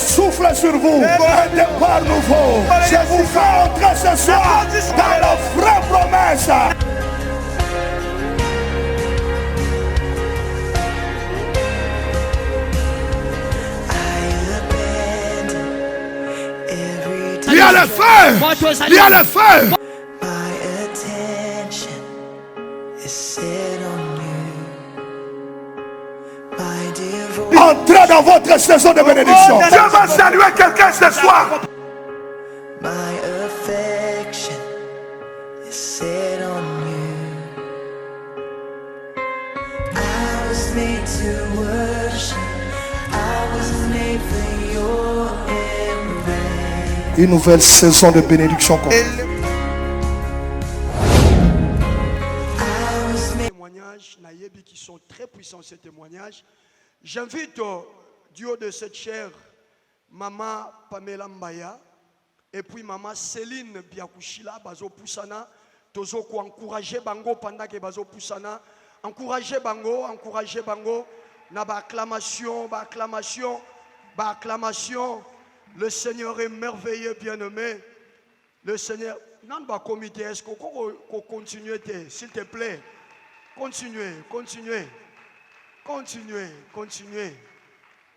souffle sur vous. Un départ nouveau. Je vous fais entrer ce soir dans la vraie promesse. Il y a le feu. Il y a le feu. Entrez dans votre saison de bénédiction. Je vais saluer quelqu'un ce soir. My affection is set on you. I was made to worship. I was made for your embrace. Une nouvelle saison de bénédiction. Témoignages, Nayebi qui sont très puissants ces témoignages. J'invite du haut de cette chaire Maman Pamela Mbaya et puis Maman Céline Biakushila Bazo Poussana Tozo ko encourager bango pendant que Bazo Poussana encourager bango na ba acclamation le Seigneur est merveilleux bien-aimé le Seigneur non ba comité est-ce qu'on continue s'il te plaît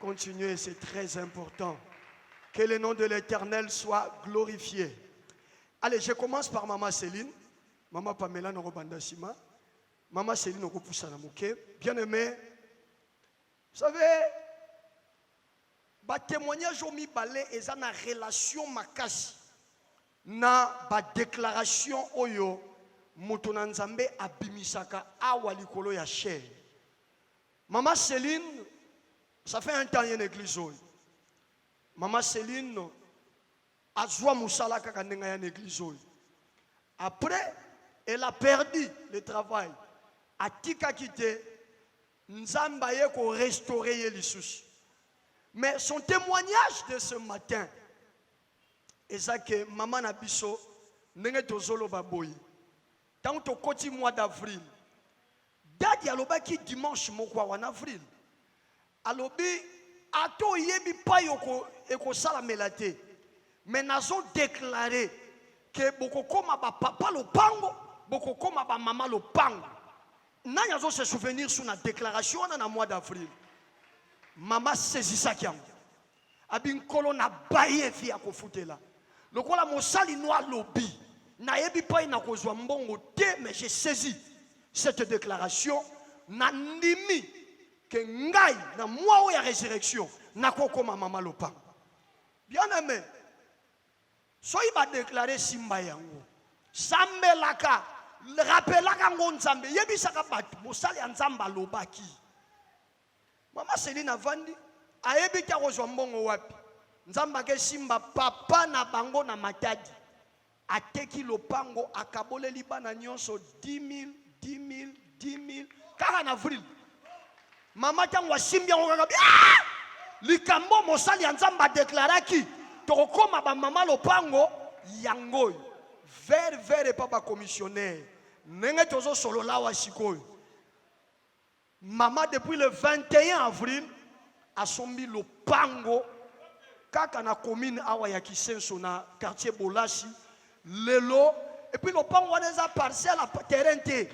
Continuez, c'est très important. Que le nom de l'Éternel soit glorifié. Allez, je commence par Maman Céline. Maman Pamela Norobanda Sima. Maman Céline Noroboussanamuke. Bien-aimé, vous savez, ba témoignage au mi balé et ça na relation makasi na ba déclaration oyo moto nzambe abimisaka awa likolo ya cher. Maman Céline, ça fait un temps qu'il y a une église. Maman Céline a joué Moussala kaka nenga une église. Après, elle a perdu le travail. A tika quitté, Nzamba ye ko restaurer les sous. Mais son témoignage de ce matin, est ça que maman Nabiso nenga tozolo baboyi. Tant au côté mois d'avril. Dadi alobaki dimanche moko en avril. Alobi ato yebi pa yoko eko sala melate. Mais nazo déclaré que boko koma ba papa lo pango, boko koma ba mama lo pango. Nanya zo se souvenir sur la déclaration na mois d'avril. Mama saisissa kiam. Abin kolo na baye fi akofutela. Lokola mosali noa lobi. Na yebi pa ina kozwa mbongo te mais j'ai saisi cette déclaration n'animi que ngai na moi ou ya résurrection na koko mama lopa bien aimé soyi ba déclarer simba yango sambelaka rappelaka ngonzambe yebisaka batu mosali nzamba lobaki mama Céline avandi ayebi ka kozwa mbongo wapi nzamba ke simba papa na bango na matadi ateki lopango akabole libana nyonso 10 000 car en avril maman tangwa simbia ngaka likambo mosali nzamba déclaraki tokoma ba mama lopango yango vers papa commissionnaire nenge tozo solo lawa sikoyo maman depuis le 21 avril a sombi lopango kaka na commune awa ya Kisenso na quartier Bolasi lelo et puis lopango wana za parcelle à terrain te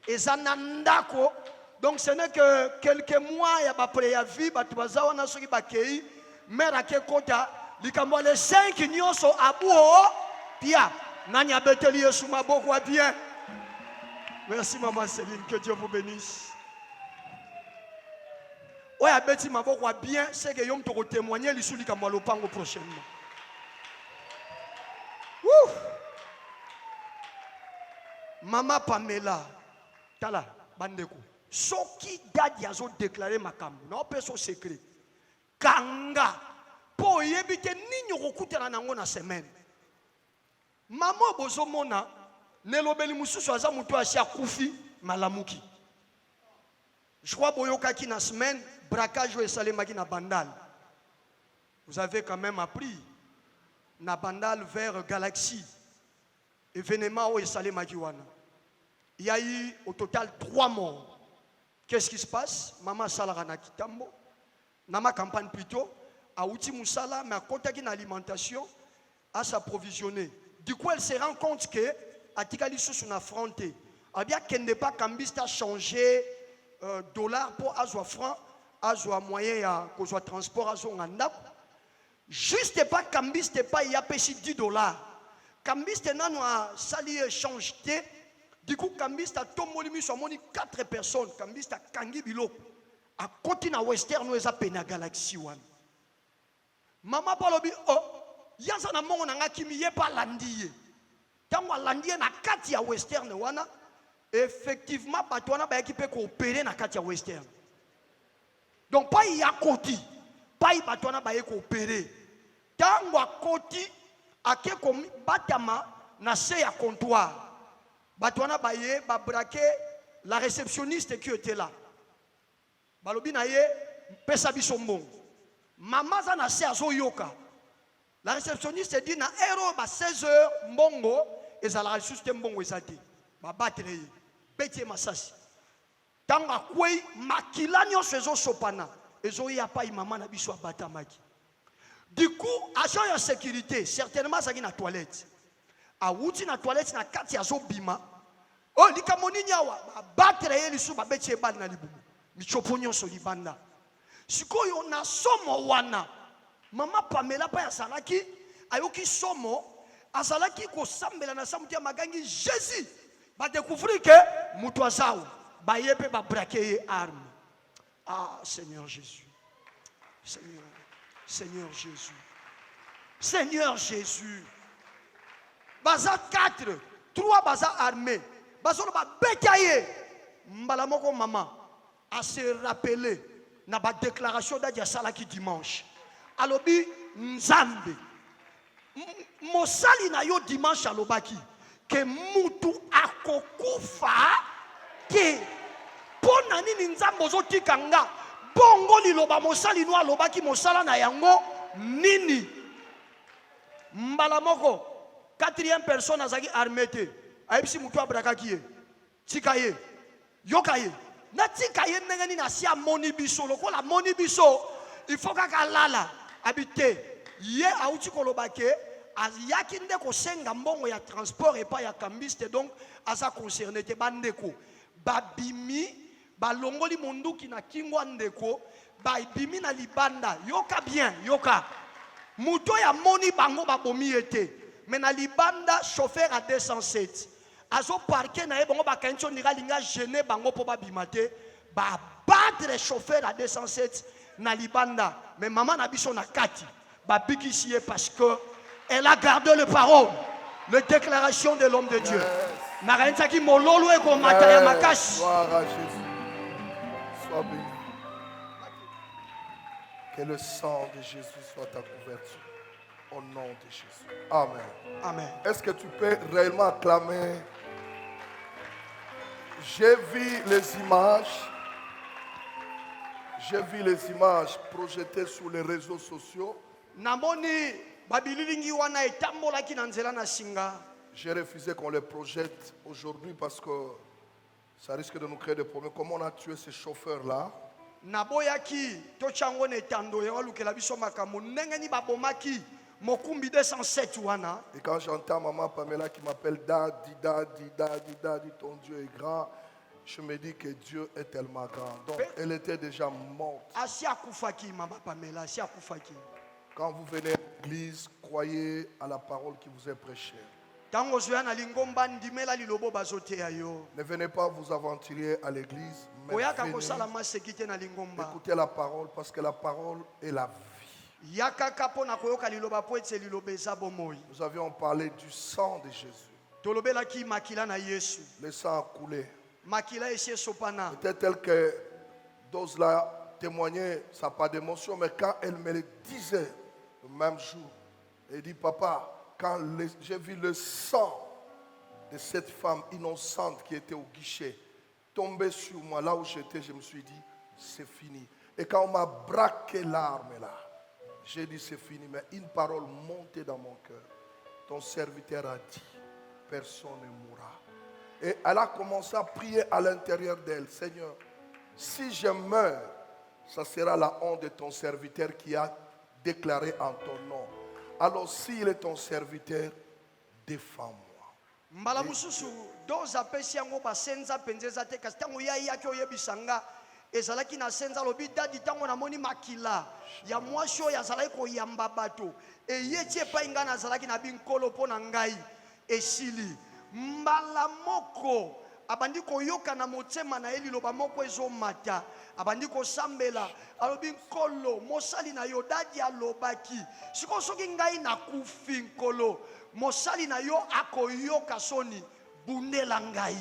et ça nandako donc ce n'est que quelques mois ya ba préavis ba tubazawa na soki ba kei mère ake kota likambo les 5 nyonso abuo pia nani abeteli yesu maboko wa bien. Merci maman Céline, que Dieu vous bénisse. Ouais abeti maboko wa bien c'est que yom to témoigner li sou likambo lopango prochainement. Ouf. Maman Pamela tala bandeko soki dadi azo déclarer makambo na opeso secret kanga po yebite nini okutana nango na semaine maman bozomona nelobeli mususu aza mutu asia kufi malamuki je crois boyokaki na semaine braquage et salemaki na Bandal. Vous avez quand même appris na Bandal vers Galaxy événement où salemaki wana. Il y a eu au total 3 morts. Qu'est-ce qui se passe? Maman Salarana Kitambo, Nama campagne plutôt, Aouti Moussala, mais à côté d'une alimentation, à s'approvisionner. Du coup, elle se rend compte que, à Tikali sous affronté, eh bien, qu'elle n'est pas cambiste à changer dollar pour avoir franc, avoir moyen à cause transport, avoir un juste pas cambiste pas y a payé 10 dollars. Cambiste n'a pas sali échange. Du coup, cambiste a tomolimi sur 4 personnes. Cambiste a kangi bilo. À côté na western, nous a pena galaxy one. Maman palobi oh, yaza na mongo na kimi ye pa landiye. Tango landiye na kati ya western wana, effectivement batwana ba équipe ko opérer na kati ya western. Donc pas y a côté, pas y batwana ba ko opérer. Tango a côté ake ko batama na se ya comptoir. Batwana ba ye ba braquer la réceptionniste qui était là. Balobi na ye pesa bisombong. Maman za na se azo yoka. La réceptionniste dit na ero ba 16h mbongo ezala juste mbongo ezate. Ba battre ye. Beti masasi. Tanga kwei makila nyonso ezo sopana. Ezo ya pa maman na biso abatamaki. Du coup, agent de sécurité, certainement ça qui na toilette. A wuti na toilette na kati azo bima. Oh likamoni nyawa ba battre ye lisu ba beti e bal na libubu. Michopo nyonso libanda. Sikoyo na somo wana mama Pamela pa ya salaki ayoki somo azalaki ko sambela na samuti ya magangi Jésus ba découvrir que mutu azao ba yepe ba braquer arme. Ah Seigneur Jésus. Seigneur Jésus. Seigneur Jésus. Baza 4, 3 baza armés. Baza ba betaye mbala moko maman à se rappeler na ba déclaration d'Adia Salaki dimanche. Alobi Nzambe. Mosali na yo dimanche alobaki que mutu akokufa ke pona nini Nzambe ozotika nga bongo liloba mosali no alobaki mosala na yango nini. Mbala moko 4e personne azaki armete ayebisi mutu abrakaki ye tika ye yoka ye na tika ye ndenge nini asi amoni biso lokola moni biso il faut kaka lala habite ye auti koloba ke ayaki nde kosenga mbongo ya transport epa ya cambiste donc aza concerné te bandeko babimi balongoli monduki na kingwa ndeko babimi na libanda yoka bien yoka muto ya moni bango babomi ete mais na libanda chauffeur à 207 azo parquer na ye bango bakancho ndika linga gêner bango po babima te ba battre chauffeur à 207 na libanda mais maman na biso na kati ba bikisiye parce que elle a gardé le parole les déclarations de l'homme de Dieu na kanisa ki mololo e ko mata ya makashi. Gloire à Jésus. Sois béni. Que le sang de Jésus soit ta couverture. Au nom de Jésus. Amen. Amen. Est-ce que tu peux réellement acclamer? J'ai vu les images. J'ai vu les images projetées sur les réseaux sociaux. Namoni babililingi wana etambola ki na nzela na singa. J'ai refusé qu'on les projette aujourd'hui parce que ça risque de nous créer des problèmes. Comment on a tué ces chauffeurs-là? Naboyaki tochango ne tando ya walukela biso makambo ndenge ni babomaki mokumbi 207 wana. Et quand j'entends maman Pamela qui m'appelle Daddy, Daddy, Daddy, Daddy, ton Dieu est grand, je me dis que Dieu est tellement grand. Donc elle était déjà morte. Asia kufaki mama Pamela, asia kufaki. Quand vous venez à l'église, croyez à la parole qui vous est prêchée. Tango zoya na lingomba ndimela lilobo bazote ayo. Ne venez pas vous aventurer à l'église, mais Koyaka venez kosala masekite na lingomba. écouter la parole parce que la parole est la vie. Yakaka pona koyoka liloba po etse liloba eza bomoi. Nous avions parlé du sang de Jésus. Tolobelaki makila na Yesu. Le sang a coulé. Makila esi sopana. C'était tel que Dose l'a témoigné, ça n'a pas d'émotion, mais quand elle me le disait le même jour, elle dit, papa, quand j'ai vu le sang de cette femme innocente qui était au guichet tomber sur moi, là où j'étais, je me suis dit, c'est fini. Et quand on m'a braqué l'arme là, j'ai dit, c'est fini. Mais une parole montée dans mon cœur. Ton serviteur a dit, personne ne mourra. Et elle a commencé à prier à l'intérieur d'elle, Seigneur, si je meurs, ça sera la honte de ton serviteur qui a déclaré en ton nom. Alors s'il est ton serviteur, défends-moi. mbala mususu doza apesi yango basenza mpenza eza te kasi ntango yai yaki oyebisa nga ezalaki na senza alobi dadi ntango namoni makila ya mwasi oyo azalaki koyamba bato eye ti epai ngai nazalaki na binkolo mpo na ngai esili mbala moko abandi koyoka na motema na ye liloba moko ezomata abandi kosambela alobi nkolo mosali na yo dadi alobaki sikoyo soki ngai nakufi nkolo mosali na yo akoyoka soni bundela ngai.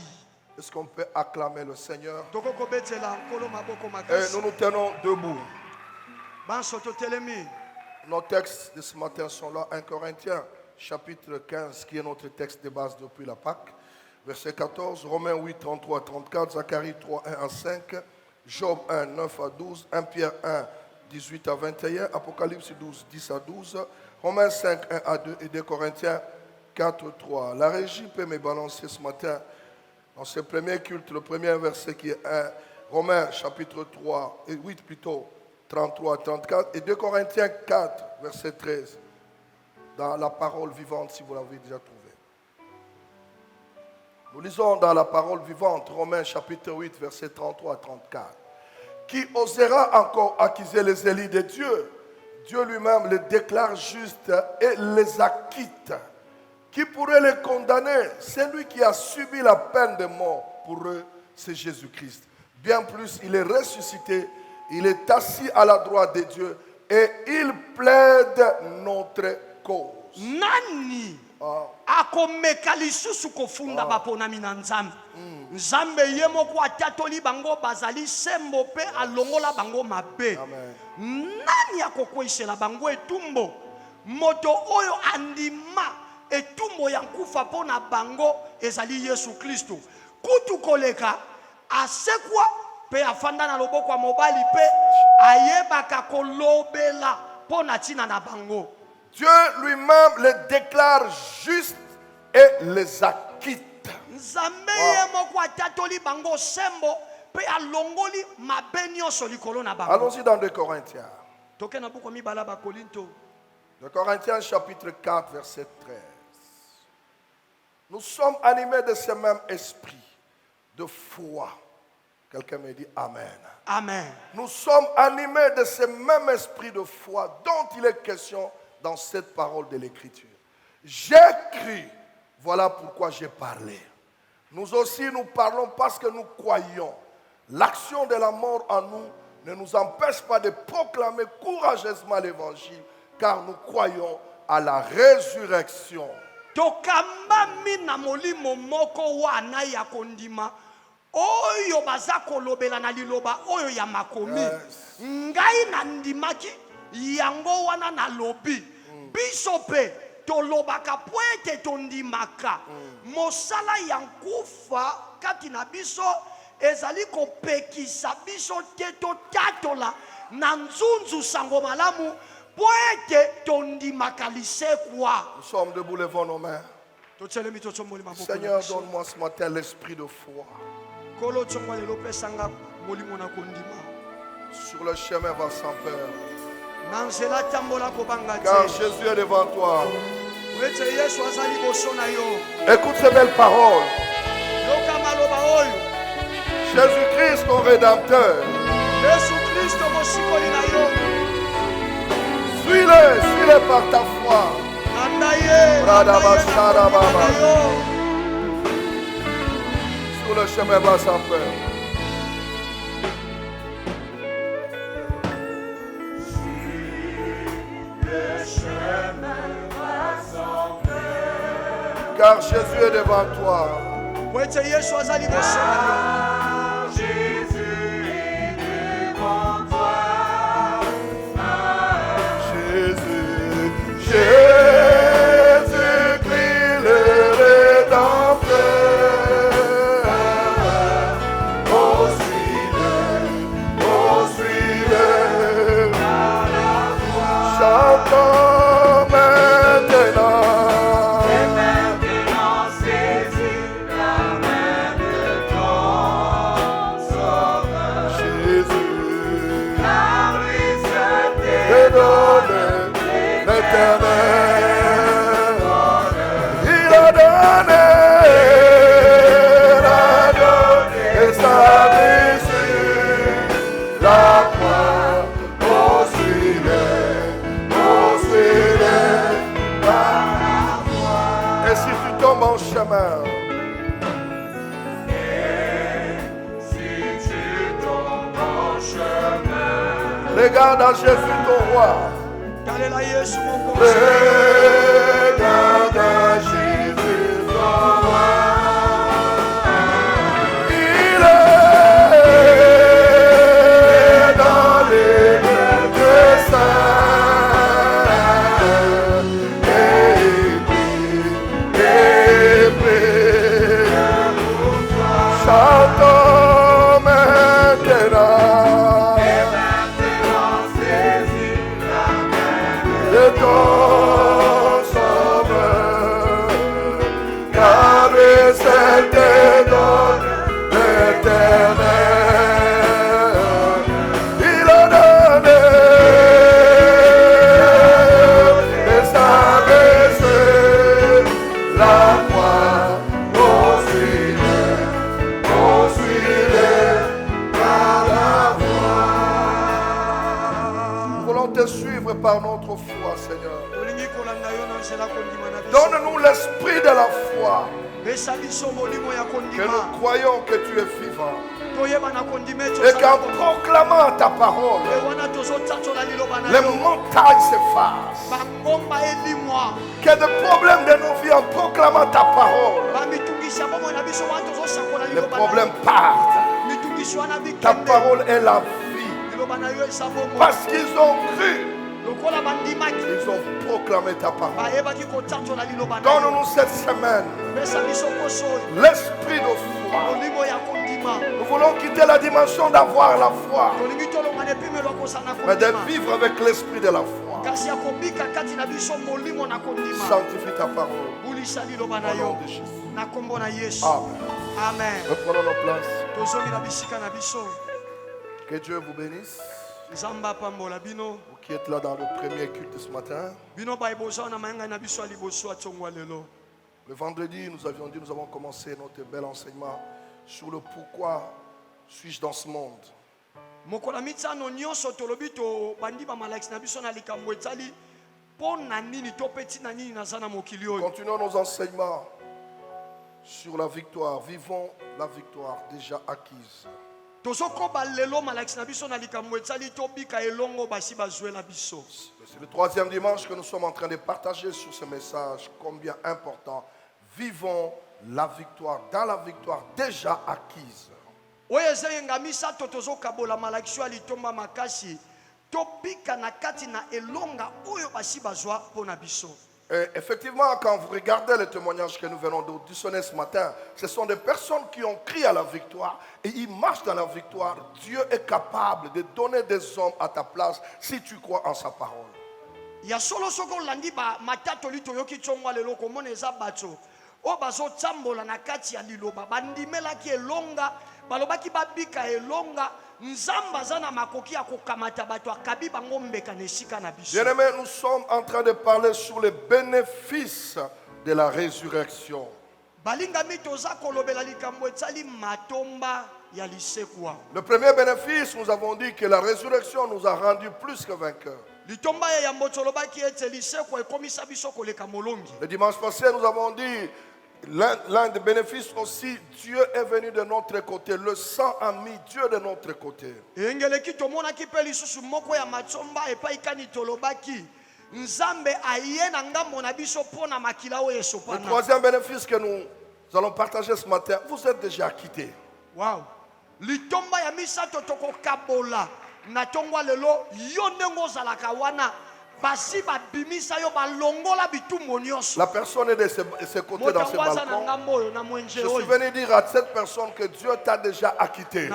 Est-ce qu'on peut acclamer le Seigneur? tokokobetela nkolo maboko Et makasi nous nous tenons debout. banso totelemi. Nos textes de ce matin sont là. 1 Corinthiens, chapitre 15, qui est notre texte de base depuis la Pâque. Verset 14, Romains 8, 33 à 34, Zacharie 3, 1 à 5, Job 1, 9 à 12, 1 Pierre 1, 18 à 21, Apocalypse 12, 10 à 12, Romains 5, 1 à 2 et 2 Corinthiens 4, 3. La régie peut me balancer ce matin dans ce premier culte, le premier verset qui est 1, Romains chapitre 3, et 8 plutôt, 33 à 34, et 2 Corinthiens 4, verset 13, dans la parole vivante, si vous l'avez déjà trouvé. Nous lisons dans la parole vivante, Romains chapitre 8, verset 33 à 34. Qui osera encore accuser les élus de Dieu? Dieu lui-même les déclare justes et les acquitte. Qui pourrait les condamner? Celui qui a subi la peine de mort pour eux, c'est Jésus-Christ. Bien plus, il est ressuscité, il est assis à la droite de Dieu et il plaide notre cause. Nani akomeka lisusu kofunda baponami na nzambe nzambe ye moko atatoli bango bazali sembo mpe alongola bango mabe. Nani akokwesela bango etumbo? Moto oyo andima etumbo ya nkufa mpo na bango ezali Yesu Kristo. Kutu koleka asekwa mpe afanda na loboko ya mobali mpe ayebaka kolobela mpo na ntina na bango. Dieu lui-même les déclare justes et les acquitte. Nzambe ye moko atatoli bango sembo mpe alongoli mabe nyonso likolo na bango. Allons-y dans 2 Corinthiens. Toke na buku mibala bakorinto. 2 Corinthiens chapitre 4 verset 13. Nous sommes animés de ce même esprit de foi. Quelqu'un me dit Amen. Amen. Nous sommes animés de ce même esprit de foi dont il est question dans cette parole de l'Écriture. J'ai cru, voilà pourquoi j'ai parlé. Nous aussi nous parlons parce que nous croyons. L'action de la mort en nous ne nous empêche pas de proclamer courageusement l'évangile, car nous croyons à la résurrection. Tokamba mina molimo moko wana ya kondima oyo baza kolobela na liloba oyo ya makomi. Ngai na ndimaki yango wana na lobi biso pe tolobaka po ete tondimaka mosala ya nkufa kati na biso ezali kopekisa biso te totatola na nzunzu sango malamu po ete tondimaka lisekwa. Nous sommes debout, levons nos mains. Seigneur, donne-moi ce matin l'esprit de foi. Sur le chemin va sans peur. Car Jésus est devant toi. Écoute ces belles paroles. Jésus-Christ, ton Rédempteur. Suis-le par ta foi. Sur le chemin va sans peur. Car Jésus est devant toi. Jésus-Christ le Rédempteur. Oh, suis-le. Chantons maintenant. Et maintenant saisis la main de ton l'éternel. Il a donné et sa blessure, la croix, poursuis-les par la foi. Et si tu tombes en chemin, regarde à Jésus ton roi. Regarde à Jésus ton roi. Il est dans les lieux saints. Et prie. Chantons maintenant. De ton sauveur, car celle te donne l'éternel. Il a donné et sa blessure, la croix, poursuis-les par la voie. Nous voulons te suivre par notre foi, Seigneur. Donne-nous l'esprit de la foi, que nous croyons que tu es vivant. Et qu'en proclamant ta parole, les montagnes s'effacent. Que des problèmes de nos vies, en proclamant ta parole, les problèmes partent. Ta parole est la vie. Parce qu'ils ont cru, ils ont proclamé ta parole. Donne-nous cette semaine l'esprit de foi. Nous voulons quitter la dimension d'avoir la foi, mais de vivre avec l'esprit de la foi. Sanctifie ta parole. Au nom de Jésus. Amen. Amen. Reprenons nos places. Que Dieu vous bénisse. Vous qui êtes là dans le premier culte ce matin. Le vendredi, nous avons commencé notre bel enseignement sur le pourquoi suis-je dans ce monde. Continuons nos enseignements sur la victoire. Vivons la victoire déjà acquise. C'est le troisième dimanche que nous sommes en train de partager sur ce message combien important. Vivons la victoire, dans la victoire déjà acquise. Et effectivement, quand vous regardez les témoignages que nous venons d'auditionner ce matin, ce sont des personnes qui ont crié à la victoire et ils marchent dans la victoire. Dieu est capable de donner des hommes à ta place si tu crois en sa parole. Bien-aimés, nous sommes en train de parler sur les bénéfices de la résurrection. Le premier bénéfice, nous avons dit que la résurrection nous a rendus plus que vainqueurs. Le dimanche passé, nous avons dit l'un des bénéfices aussi, Dieu est venu de notre côté. Le sang a mis Dieu de notre côté. Le troisième bénéfice que nous allons partager ce matin, vous êtes déjà quittés. Wow. La personne est de ses côtés dans ce balcon. Je suis venu dire à cette personne que Dieu t'a déjà acquitté.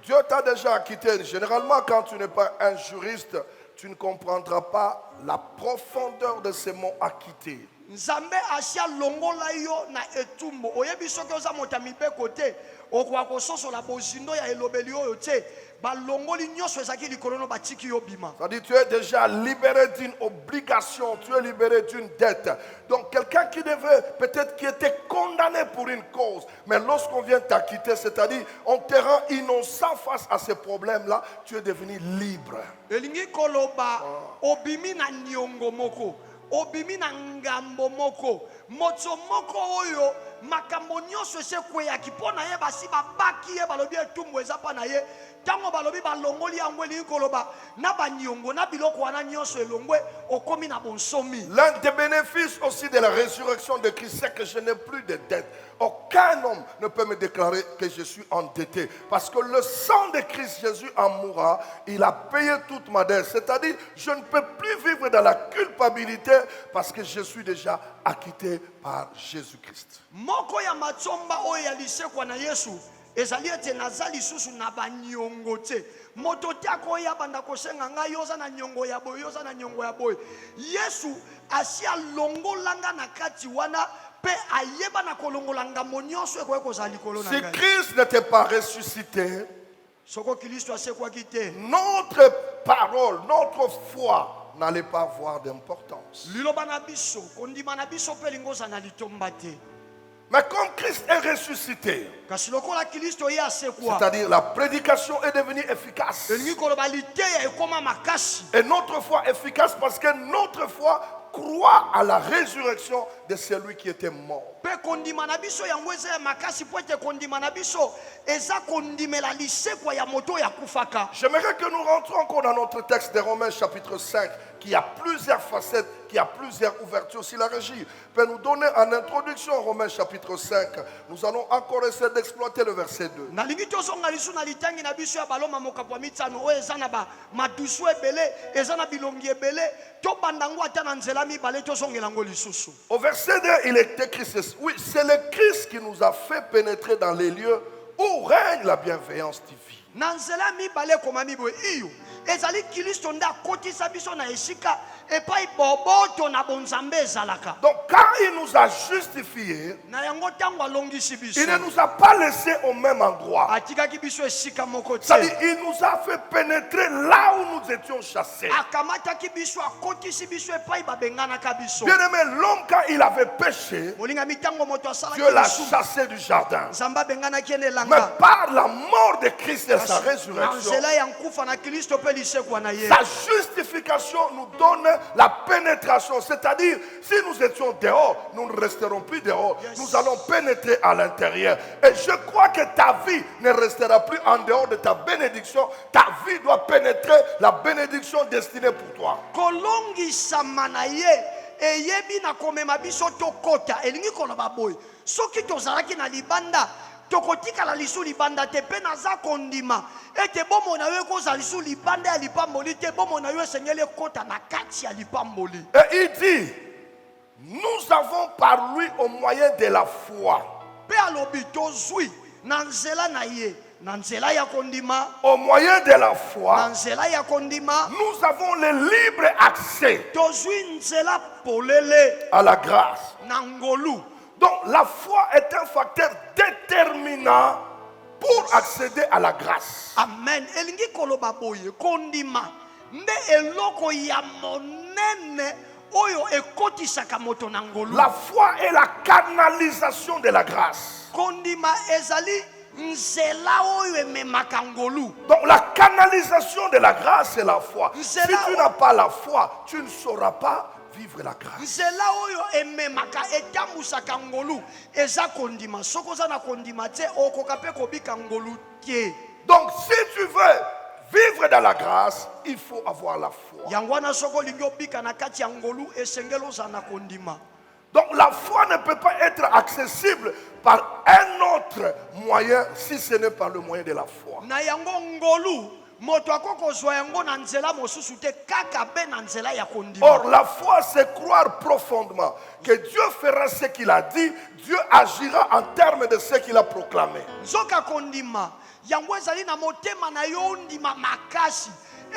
Dieu t'a déjà acquitté. Généralement, quand tu n'es pas un juriste, tu ne comprendras pas la profondeur de ces mots acquittés. nzambe asia longola yo na etumbo oyebi soki oza moto ya mibeko te okoka kososola bozindo ya elobeli oyo te balongoli nyonso ezalaki likolo no batiki yo bima. C'est-à-dire tu es déjà libéré d'une obligation, tu es libéré d'une dette. Donc quelqu'un qui devait, peut-être qui était condamné pour une cause, mais lorsqu'on vient t'acquitter, c'est-à-dire on te rend innocent face à ces problèmes-là, tu es devenu libre. Elingi koloba obimi na nyongo moko obimi na ngambo moko moto moko oyo makambo nyonso esekweyaki mpo na ye basi babaki ye balobi etumbu eza mpa na ye ntango balobi balongoli yango elingi koloba na banyongo na biloko wana nyonso elongwe okomi na bonsomi. L'un des bénéfices aussi de la résurrection de Christ, c'est que je n'ai plus de dette. Aucun homme ne peut me déclarer que je suis endetté. Parce que le sang de Christ Jésus en mourra, il a payé toute ma dette. C'est-à-dire, je ne peux plus vivre dans la culpabilité parce que je suis déjà acquitté par Jésus-Christ. Moko ya matsomba oyo ya lisekwa na Yesu ezali ete naza lisusu na banyongo te moto te akoya banda kosenga ngai yoza na nyongo ya boye yoza na nyongo ya boye Yesu asi alongolanga na kati wana pe ayeba na kolongolanga monyoso ekoye kozala likolo na Si ngai. Christ n'était pas ressuscité, Soko Kristo asekwaki te notre parole, notre foi n'allait pas avoir d'importance. liloba na biso kondima na biso pe lingoza na litomba te. Mais comme Christ est ressuscité, Kasi lokola Kristo ye asekwa c'est-à-dire la prédication est devenue efficace. elingi koloba liteya ekoma makasi. Et notre foi efficace parce que notre foi croit à la résurrection de celui qui était mort. Pe kondima na biso yango eza ya makasi po ete kondima na biso eza kondimela lisekwa ya moto ya kufaka. J'aimerais que nous rentrions encore dans notre texte de Romains chapitre 5 qui a plusieurs facettes, qui a plusieurs ouvertures. Si la régie peut nous donner en introduction Romains chapitre 5, nous allons encore essayer d'exploiter le verset 2. Nalingi tozonga lisu na litangi na biso ya baloma mokapo mitano oyo eza na ba madusu ebele eza na bilongi ebele to bandango ata na nzela mibale tozongela ngo lisusu. Au verset 2, il est écrit ceci. Oui, c'est le Christ qui nous a fait pénétrer dans les lieux où règne la bienveillance divine. Na nzela mibale komami boye iyo ezali Kristo nde akotisa biso na esika epai boboto na bonzambe ezalaka. Donc quand il nous a justifiés, Na yango tango alongisi biso il ne nous a pas laissés au même endroit. atikaki biso esika moko te. C'est-à-dire, il nous a fait pénétrer là où nous étions chassés. Akamataki biso akotisi biso epai babenganaka biso. Bien aimé, l'homme quand il avait péché, Molinga mitango moto asalaki Dieu l'a lisumu chassé du jardin. nzambe abenganaki ene Mais elanga. par la mort de Christ et sa Na résurrection, nzela ya nkufa na Kristo pe lisekwa na ye. sa justification nous donne la pénétration. C'est-à-dire, si nous étions dehors, nous ne resterons plus dehors. Yes. Nous allons pénétrer à l'intérieur. Et je crois que ta vie ne restera plus en dehors de ta bénédiction. Ta vie doit pénétrer la bénédiction destinée pour toi. Kolongisama na ye eyebi na komema biso tokota elingi koloba boye soki tozalaki na libanda tokotikala lisu libanda te mpe naza kondima ete bomona yo ekozala lisu libanda ya lipamboli te bomona yo esengeli ekota na kati ya lipamboli. Et il dit, nous avons par lui au moyen de la foi. Mpe alobi tozwi na nzela na ye na nzela ya kondima Au moyen de la na foi, nzela ya kondima nous avons le libre accès tozwi nzela polele à la grâce. na ngolu. Donc la foi est un facteur déterminant pour accéder à la grâce. Amen. Elingi koloba boye kondima nde eloko ya monene oyo ekotisaka moto na ngolu. La foi est la canalisation de la grâce. Kondima ezali nzela oyo ememaka ngolu. Donc la canalisation de la grâce, c'est la foi. Si Nzela tu n'as pas la foi, tu ne sauras pas vivre la grâce. Nzela oyo ememaka etambusaka ngolu eza kondima. Soko oza na kondima te okoka pe kobika ngolu te. Donc si tu veux vivre dans la grâce, il faut avoir la foi. Yango wana soko olingi obika na kati ya ngolu esengeli ozala na kondima. Donc la foi ne peut pas être accessible par un autre moyen si ce n'est pas le moyen de la foi. Na yango ngolu moto akokozwa yango na nzela mosusu te kaka be na nzela ya kondima. Or la foi c'est croire profondément que Dieu fera ce qu'il a dit, Dieu agira en termes de ce qu'il a proclamé. Nzoka kondima yango ezali na motema na yo ndima makasi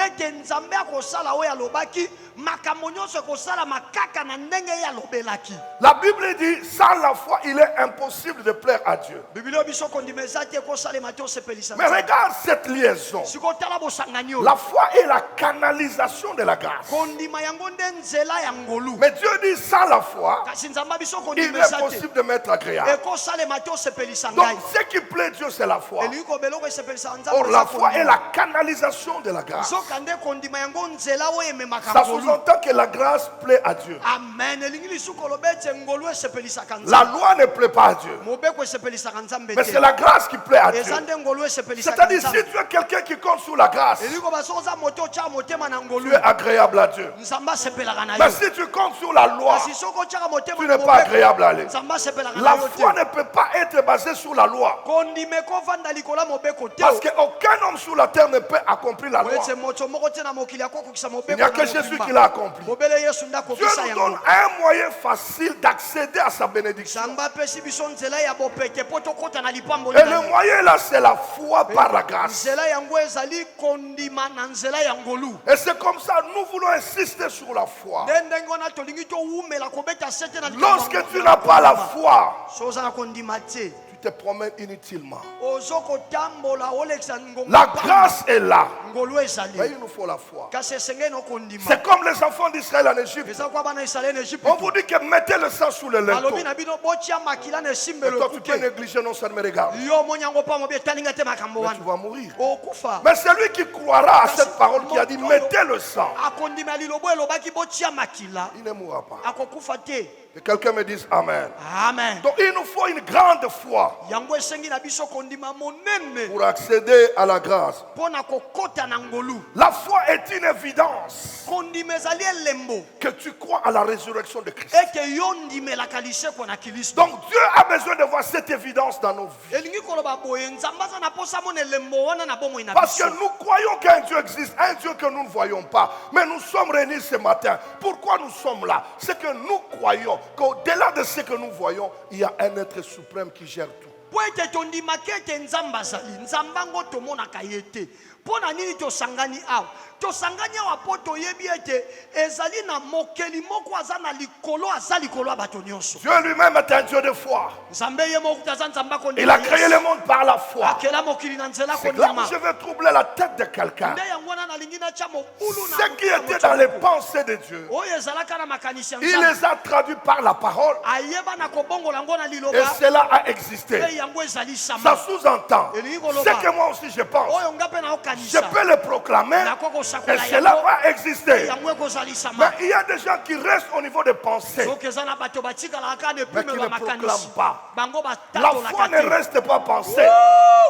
ete nzambe akosala oyo alobaki makambo nyonso ekosala makaka na ndenge ye alobelaki. La Bible dit, sans la foi, il est impossible de plaire à Dieu. Biblia biso kondima eza te ekosalema te osepelisa Mais regarde cette liaison. sikotala bosangani oyo La foi est la canalisation de la grâce. kondima yango nde nzela ya ngolu. Mais Dieu dit, sans la foi, Kasi nzambe biso il kondima est eza te possible de mettre agréable. ekosalema te osepelisa Donc, ngai. ce qui plaît Dieu, c'est la foi. elingi kobela oko esepelisa Or, nzambe la eza foi est kondima. la canalisation de la grâce. soka nde kondima yango nzela oyo ememaka Ça ngolu. sous-entend que la grâce plaît à Dieu. amen elingi lisuku oloba ete ngolu esepelisaka La nzambe loi ne plaît pas à Dieu. mobeko esepelisaka nzambe Mais te c'est la grâce qui plaît à Dieu. eza nde ngolu esepelisaka C'est-à-dire, si nzambe. tu es quelqu'un qui compte sur la grâce, elingi koba soki oza moto otyaka motema na tu ngolu es agréable à Dieu. nzambe asepelaka na Mais yo. si tu comptes sur la loi, kasi soki otyaka motema tu na n'es pas agréable à mobeko aller. nzambe asepelaka na La yo foi te. ne peut pas être basée sur la loi. kondima ekovanda likolo ya mobeko te Parce qu'aucun homme sur la terre ne peut accomplir la po loi. ete moto moko te na mokili akokokisa Il n'y a mobeko que Jésus qui l'a accompli. mobele yesu nde Dieu akokisa nous yango. donne un moyen facile d'accéder à sa bénédiction. nzambe apesi biso nzela ya bopete mpo tokɔta na lipamboli Et na le ye. moyen là, c'est la foi par la grâce. nzela yango ezali kondima na nzela ya ngolu. Et c'est comme ça, nous voulons insister sur la foi. nde ndenge wana tolingi towumela kobeta sete na likambo Lorsque ya tu n'as pas la kondima. foi, so oza na kondima te tu te promènes inutilement. ozo kotambola olekisa ngongo La pamba. grâce est là. ngolu Mais ezali il nous faut la foi. kasi esengeli no kondima. C'est comme les enfants d'Israël en Égypte. eza kwa bana israele na On egypte vous dit que mettez le sang sur le linteau. balobi na bino botia makila na Et esimbelo toi, tu peux ekuke négliger, non, ça ne me regarde. yo monyango pa mobi etalinga te makambo Mais tu wana vas mourir. okufa. Mais celui qui croira à cette parole qui a dit mettez le sang, akondima lilobo elobaki botia makila il ne mourra pas. akokufa te. Que quelqu'un me dise Amen. amen. Donc il nous faut une grande foi yango esengi na biso kondima monene pour accéder à la grâce. mpo na kokɔta na ngolu. La foi est une évidence kondima ezali elembo que tu crois à la résurrection de Christ. ete yo ndimelaka lisekwa na kristo. Donc Dieu a besoin de voir cette évidence dans nos vies. elingi koloba boye nzambe aza na posa mona elembo wana na bomoi na Parce que biso. nous croyons qu'un Dieu existe, un Dieu que nous ne voyons pas. Mais nous sommes réunis ce matin. Pourquoi nous sommes là? C'est que nous croyons qu'au-delà de ce que nous voyons, il y a un être suprême qui gère tout. po ete tondimaki ete nzambe azali nzambe yango tomonaka ye te. mpo na nini tosangani awa tosangani awa mpo toyebi ete ezali na mokeli moko aza na likolo aza likolo ya bato nyonso. Dieu lui-même est un Dieu de foi. nzambe ye moko te aza nzambe Il a akondima créé le monde par la foi. akela mokili na nzela C'est là où kondima. je vais troubler la tête de quelqu'un. nde yango wana nalingi natya mobulu Ce qui était dans les pensées de Dieu, oyo ezalaka na makanisi ya il nzambe les a traduits par la parole. ayeba na kobongola yango na Et liloba cela a existé. mpe yango ezali Ça sama. sous-entend ce que moi aussi je pense. oyo nga mpe Je naokanisa peux le proclamer nakoki et kosakola cela yango va exister. yango ekozali Mais sama. il y a des gens qui restent au niveau des pensées. soki eza na bato batikalaka kaka na Mais qui epimelo ne makanisi proclament pas. bango La foi batatolaka ne te. reste pas pensée.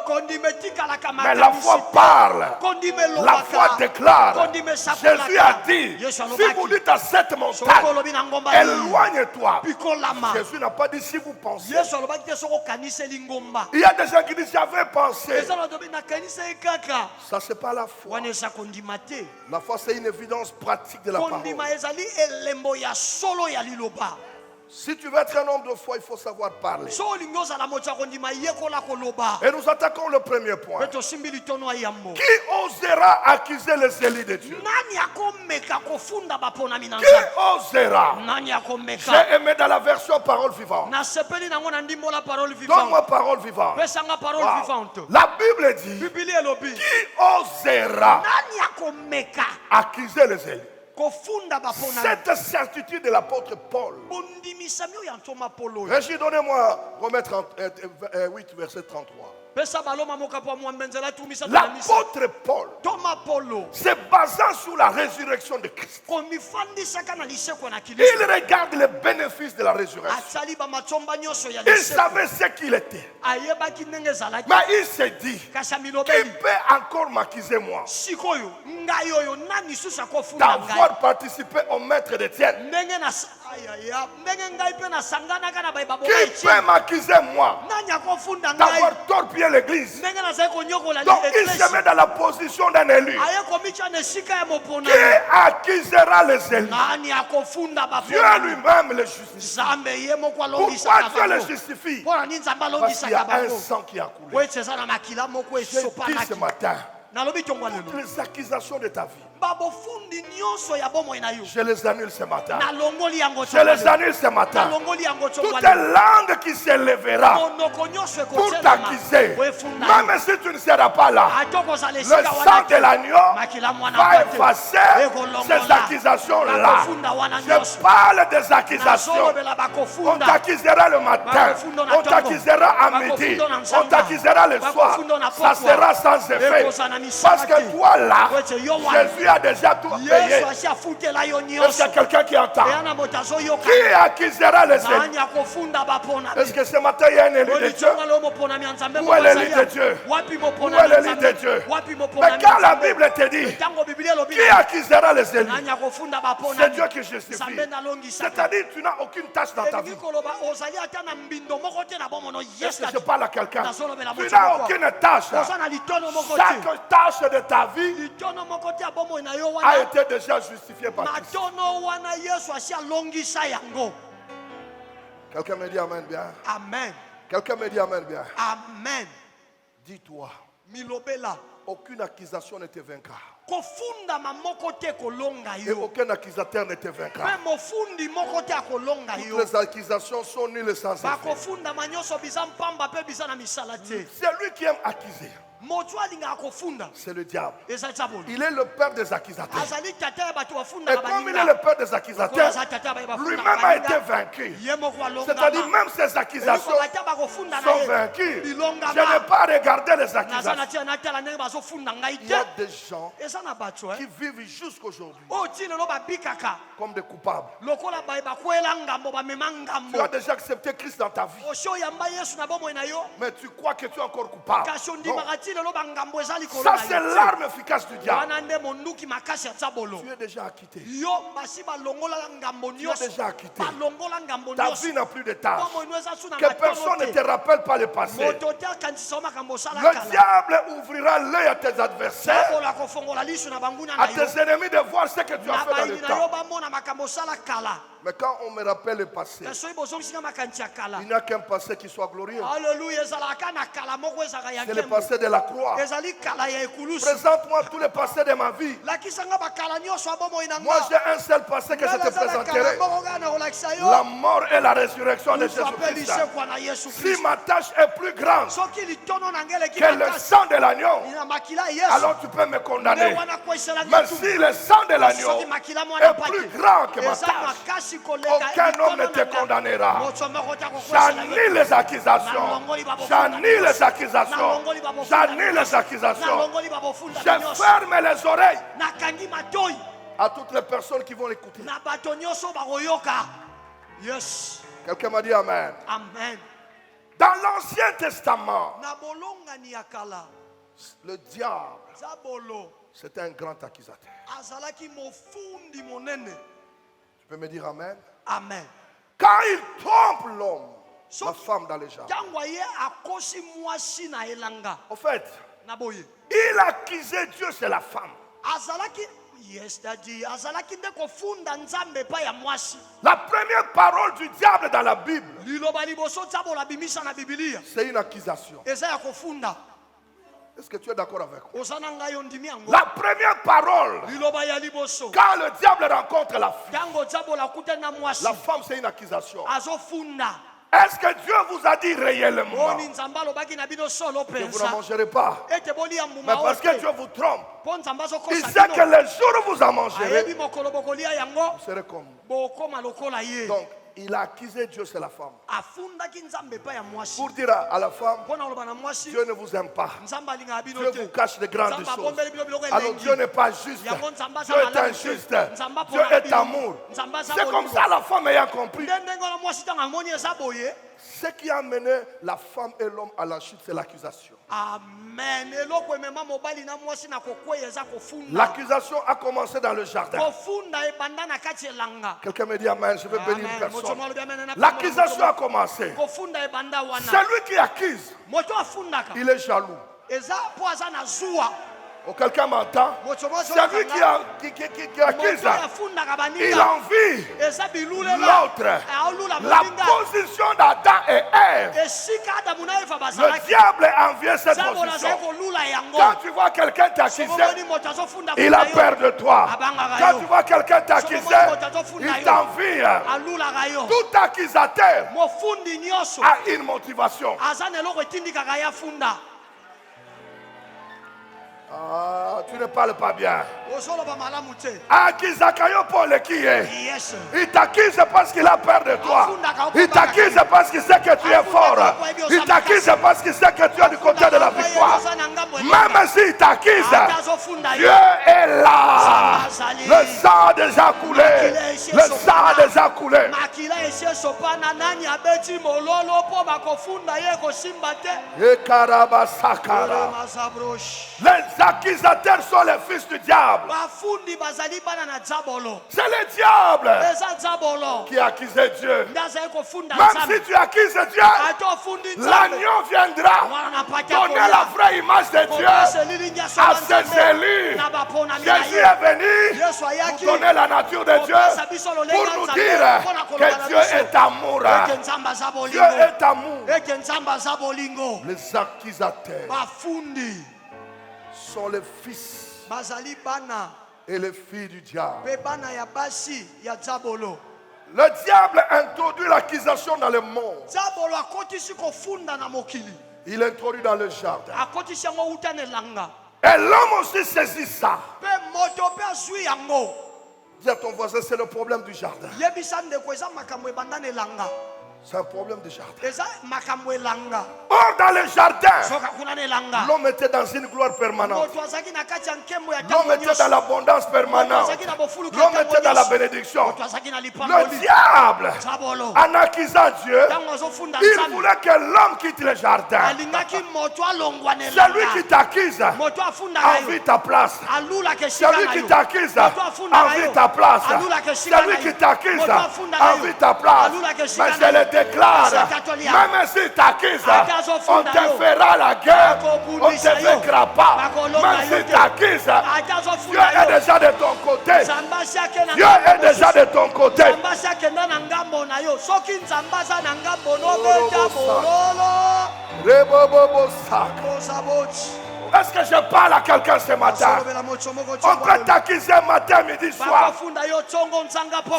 kondima etikalaka Mais la makanisi foi te. parle. kondima La foi elobaka déclare. kondima esakolaka. Jésus a dit, Yesu si alobaki vous dites à cette soki montagne, olobi na ngomba hii, éloigne-toi. pikolama. Jésus n'a pas dit si vous pensez. yesu alobaki te soki okaniseli ngomba. Il y a des gens qui disent j'avais pensé. eza na tobi nakanisa ye kaka Ça, c'est pas la foi. wana eza kondima te. La foi, c'est une évidence pratique de la parole. kondima ezali elembo ya solo ya liloba. Si tu veux être un homme de foi, il faut savoir parler. so olingi ozala moto ya kondima yekola koloba. Et nous attaquons le premier point. mpe tosimbi litono ya yambo. Qui osera accuser les élus de Dieu? nani akomeka kofunda baponami na Qui nzambe? osera? nani akomeka? J'ai aimé dans la version parole vivante. nasepeli nango na ndimbola parole Donne-moi vivante. parole vivante. pesanga parole Wow. vivante. La Bible dit, bibili elobi qui osera nani akomeka accuser les élus? kofunda baponami? Cette certitude de l'apôtre Paul. bondimisami oyo ya ntoma polo oyo. Régis, donnez-moi Romains 8, verset 33. pesa baloma moka po mwambe nzela tumisa na misa. L'apôtre Paul, toma polo se basant sur la résurrection de Christ, komifandisaka na lisekwa na il kristo. regarde les bénéfices de la résurrection. atali bamatsomba nyonso ya Il lisekwa. savait ce qu'il était. ayebaki ndenge ezalaki. Mais il s'est dit, kasi qui amilobeli peut encore m'accuser moi sikoyo ngai oyo nani susu akofunda ngai d'avoir participé au maître d'Étienne? ndenge na ayaya ndenge ngai mpe nasanganaka na bayeba Qui peut m'accuser moi nani akofunda ngai d'avoir torpillé l'église? ndenge nazali konyokola Donc il se eglise. met dans la position d'un élu. aye komitya na esika ya Qui moponami. accusera les élus? nani akofunda Dieu baponami? lui-même les justifie. nzambe ye moko Pourquoi alongisaka Dieu les bango. justifie? mpo na nini nzambe Parce qu'il y alongisaka a un bango? sang qui a po coulé. ete eza na makila moko J'ai dit ce esopanaki. matin, nalobi tongo toutes lelo les accusations de ta vie, babofundi nyonso ya bomoi na yo je les annule ce matin. nalongoli yango Je les annule ce matin. nalongoli yango tongo Toute lelo langue qui s'élèvera monoko nyonso pour ekotelama t'accuser, efunda même si tu ne seras pas là, atokozala le esika sang wana de l'agneau makila mwana va kote effacer ekolongola ces accusations-là. bakofunda wana Je nyonso parle des accusations. nazolobela On bakofunda t'accusera le matin, on t'accusera à midi, on t'accusera le soir. Ça sera sans effet. Parce que toi là, Jésus a déjà tout payé. yesu asi afutela yo Est-ce qu'il y nyonso a quelqu'un qui entend? eya na moto azoyoka Qui accusera les ennemis? nani akofunda baponami Est-ce que ce matin il y a un élu de Dieu? olitonga lo moponami ya nzambe Où est l'Élie de Dieu? wapi Où moponami est ya l'Élie de Dieu? nzambe wapi Mais moponami quand la ya Bible te dit, ntango biblia elobi qui accusera les ennemis? nani akofunda C'est baponami Dieu qui justifie. nzambe nalongisaka C'est-à-dire tu n'as aucune tâche dans ta vie. elingi koloba ozali ata na mbindo moko te na bomono Est-ce yesu que je parle à quelqu'un? nazolobela Tu moto n'as moko aucune tâche. oza na litono moko te Chaque tâche de ta vie litono moko te ya bomoi na yo a wana été déjà justifiée par Christ. matono wana yesu asi alongisa yango Quelqu'un me dit Amen bien. amen Quelqu'un me dit Amen bien. amen Dis-toi, milobela aucune accusation ne te vaincra. kofundama moko te kolonga Et yo aucun accusateur ne te vaincra. mpe mofundi moko te akolonga Toutes yo les accusations sont nulles sans effet. bakofundama nyonso biza mpamba mpe biza na misala te Celui qui aime accuser, moto alingaka kofunda c'est le diable. ezali tya bolo Il est le père des accusateurs. azali tata ya bato Et bafundaka comme il est baninga le père des accusateurs, azali tata ya baye lui-même bafundaka a été baninga vaincu. ye moko C'est-à-dire alongama même ses accusations bata bakofunda na sont ye vaincues. Je bilongama n'ai pas regardé les naza accusations. na tia natala ndenge bazofunda ngai Il y a te des gens eza na bato qui vivent jusqu'aujourd'hui oyo ti lelo babikaka comme des coupables. lokola baye bakwela ngambo bamema Tu ngambo as déjà accepté Christ dans ta vie, osi oyamba yesu na bomoi na yo mais tu crois que tu es encore coupable. kasi Non. ondimaka ti lelo bangambo eza likolo Ça, na c'est yo te. l'arme efficace du diable. wana nde monduki makasi ya tia bolo Tu es déjà acquitté. yo basi balongolaka ngambo Tu es nyonso déjà acquitté. balongola ngambo Ta nyonso vie n'a plus de tâches. bomoi no eza su na Que personne ne matono te te rappelle pas le passé. moto te akanisisa makambo osala Le kala diable ouvrira l'œil à tes adversaires, bolo akofongola lisu na banguna à na yo tes ennemis de voir ce que tu as na fait dans le bayini na yo temps. bamona makambo osala kala Mais quand on me rappelle le passé, kasi soki bozongisinga makanisi ya kala il n'y a qu'un passé qui soit glorieux. alleluya ezalaka na kala moko ezalaka ya C'est le nkembo passé de la croix. ezali kala ya ekulusu Présente-moi tout le passé de ma vie. lakisanga bakala nyonso ya bomoi na Moi, nga j'ai un seul passé que je Ngai te naza na kala présenterai. moko kaka na kolakisa La yo mort et la résurrection de kutu ape Jésus-Christ. lisekwa na yesu Si kristo ma tâche est plus grande soki litono na ngai eleki que le makasi sang de l'agneau, na makila ya yesu alors tu peux me nde condamner. wana kweselaki Mais si le sang de l'agneau soki makila mwana est plus grand que ma eza tâche, makasi koleka aucun homme ne te condamnera. moto moko te akokwesela J'annule les accusations. J'annule les accusations. J'annule les accusations. nalongoli babofunda Je nyonso ferme les oreilles nakangi matoi à toutes les personnes qui vont l'écouter. na bato nyonso bakoyoka yes Quelqu'un m'a dit Amen. amen Dans l'Ancien Testament, na bolongani ya kala le diable, zabolo c'était un grand accusateur. azalaki mofundi monene Tu peux me dire Amen? amen Quand il trompe l'homme, la femme dans les jambes. ntango ye akosi mwasi na elanga En fait, na boye il accusait Dieu, c'est la femme. azalaki yes dadi azalaki nde kofunda nzambe epai ya mwasi La première parole du diable dans la Bible, liloba liboso nzambe olabimisa na bibilia c'est une accusation. eza ya kofunda Est-ce que tu es d'accord avec moi? oza na ngai ondimi yango La première parole, liloba ya liboso quand le diable rencontre la fille, ntango nzambe olakutani na mwasi la femme, c'est une accusation. azofunda Est-ce que Dieu vous a dit réellement boni nzambe alobaki na bino solo que vous ne mpenza mangerez pas? ete bolia Mais mbuma parce que oyo Dieu vous trompe, mpo nzambe il azokosa sait que bino le jour où vous en mangerez, ayebi mokolo bokolia yango vous serez comme nous. bokoma lokola ye Donc, il a accusé Dieu, c'est la femme. afundaki nzambe epai ya mwasi Pour dire à la femme, mpo na koloba na mwasi Dieu ne vous aime pas. nzambe alingaka bino Dieu te vous cache de grandes nzambe choses. abombeli bino biloko Alors elengi Dieu n'est pas juste. yango nzambe aza Dieu est malamu te. injuste. Nzambe Dieu apona est bino. amour. Nzambe aza C'est comme bolingo. ça la femme ayant compris. nde ndenge wana mwasi ntango amoni eza boye Ce qui a mené la femme et l'homme à la chute, c'est l'accusation. amen eloko emema mobali na mwasi na kokweya eza kofunda L'accusation a commencé dans le jardin. kofunda ebanda na kati elanga Quelqu'un me dit Amen, je veux bénir une Amen. Moto personne. mwa alobi amen, na L'accusation a commencé. kofunda ebanda wana Celui qui accuse, moto afundaka il est jaloux. eza mpo aza na zuwa Oh, quelqu'un m'entend? C'est lui qui accuse. Il envie l'autre. La position d'Adam et Ève. Le diable envie cette position. Quand tu vois quelqu'un t'accuser, il a peur de toi. Quand tu vois quelqu'un t'accuser, il t'envie. Tout accusateur a une motivation. Ah, tu ne parles pas bien. Il t'accuse parce qu'il a peur de toi. Il t'accuse parce qu'il sait que tu es fort. Il t'accuse parce qu'il sait que tu es du côté de la victoire. Même s'il t'accuse, Dieu est là. Le sang déjà coulé. Le sang déjà coulé. Et Karabasakara. Les accusateurs sont les fils du diable. C'est le diable qui accusait Dieu. Même si tu accuses Dieu, l'agneau viendra donner la vraie image de Dieu à ses élus. Jésus est venu nous donner la nature de Dieu pour nous dire que Dieu est amour. Dieu est amour. Les accusateurs sont les fils et les filles du diable. Le diable introduit l'accusation dans le monde. Il introduit dans le jardin. Et l'homme aussi saisit ça. Dis à ton voisin, c'est le problème du jardin. C'est un problème de jardin. Or, dans le jardin, l'homme était dans une gloire permanente. L'homme était dans l'abondance permanente. L'homme était dans la bénédiction. Le diable, en accusant Dieu, il voulait que l'homme quitte le jardin. Celui qui t'accuse envie ta place. Celui qui t'accuse envie ta place. Celui qui t'accuse envie ta place. Mais je le déclare, même si t'accuse, on te fera la guerre, on te vaincra pas. Même si t'accuse, Dieu est déjà de ton côté. Dieu est déjà de ton côté. Est-ce que je parle à quelqu'un ce matin? On peut t'accuser matin, midi, soir.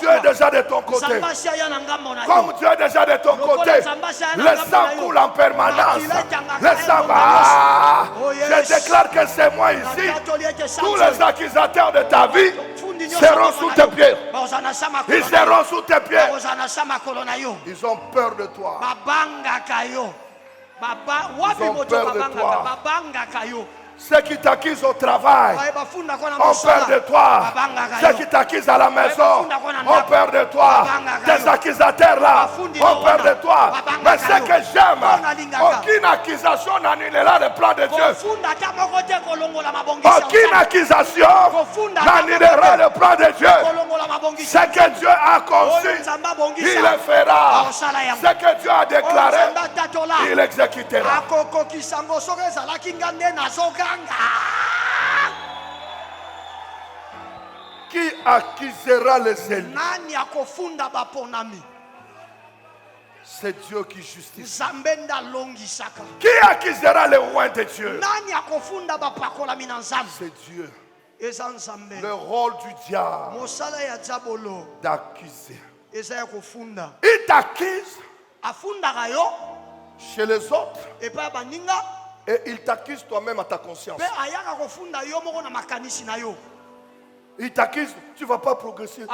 Dieu est déjà de ton côté. Comme Dieu est déjà de ton côté, le sang coule en permanence. Le sang va. Je déclare que c'est moi ici. Tous les accusateurs de ta vie seront sous tes pieds. Ils seront sous tes pieds. Ils ont peur de toi. Ils ont peur de toi. Ceux qui t'accusent au travail ont peur de toi. Ceux qui t'accusent à la maison ont peur de toi. Tes accusateurs là ont peur de toi. Mais ce que j'aime, aucune accusation n'annulera le plan de Dieu. Aucune accusation n'annulera le plan de Dieu. Ce que Dieu a conçu, il le fera. Ce que Dieu a déclaré, il exécutera. Qui accusera les élus? C'est Dieu qui justifie. Qui accusera les rois de Dieu? C'est Dieu. Le rôle du diable d'accuser. Il t'accuse chez les autres et il t'accuse toi-même à ta conscience. Il t'accuse, tu ne vas pas progresser.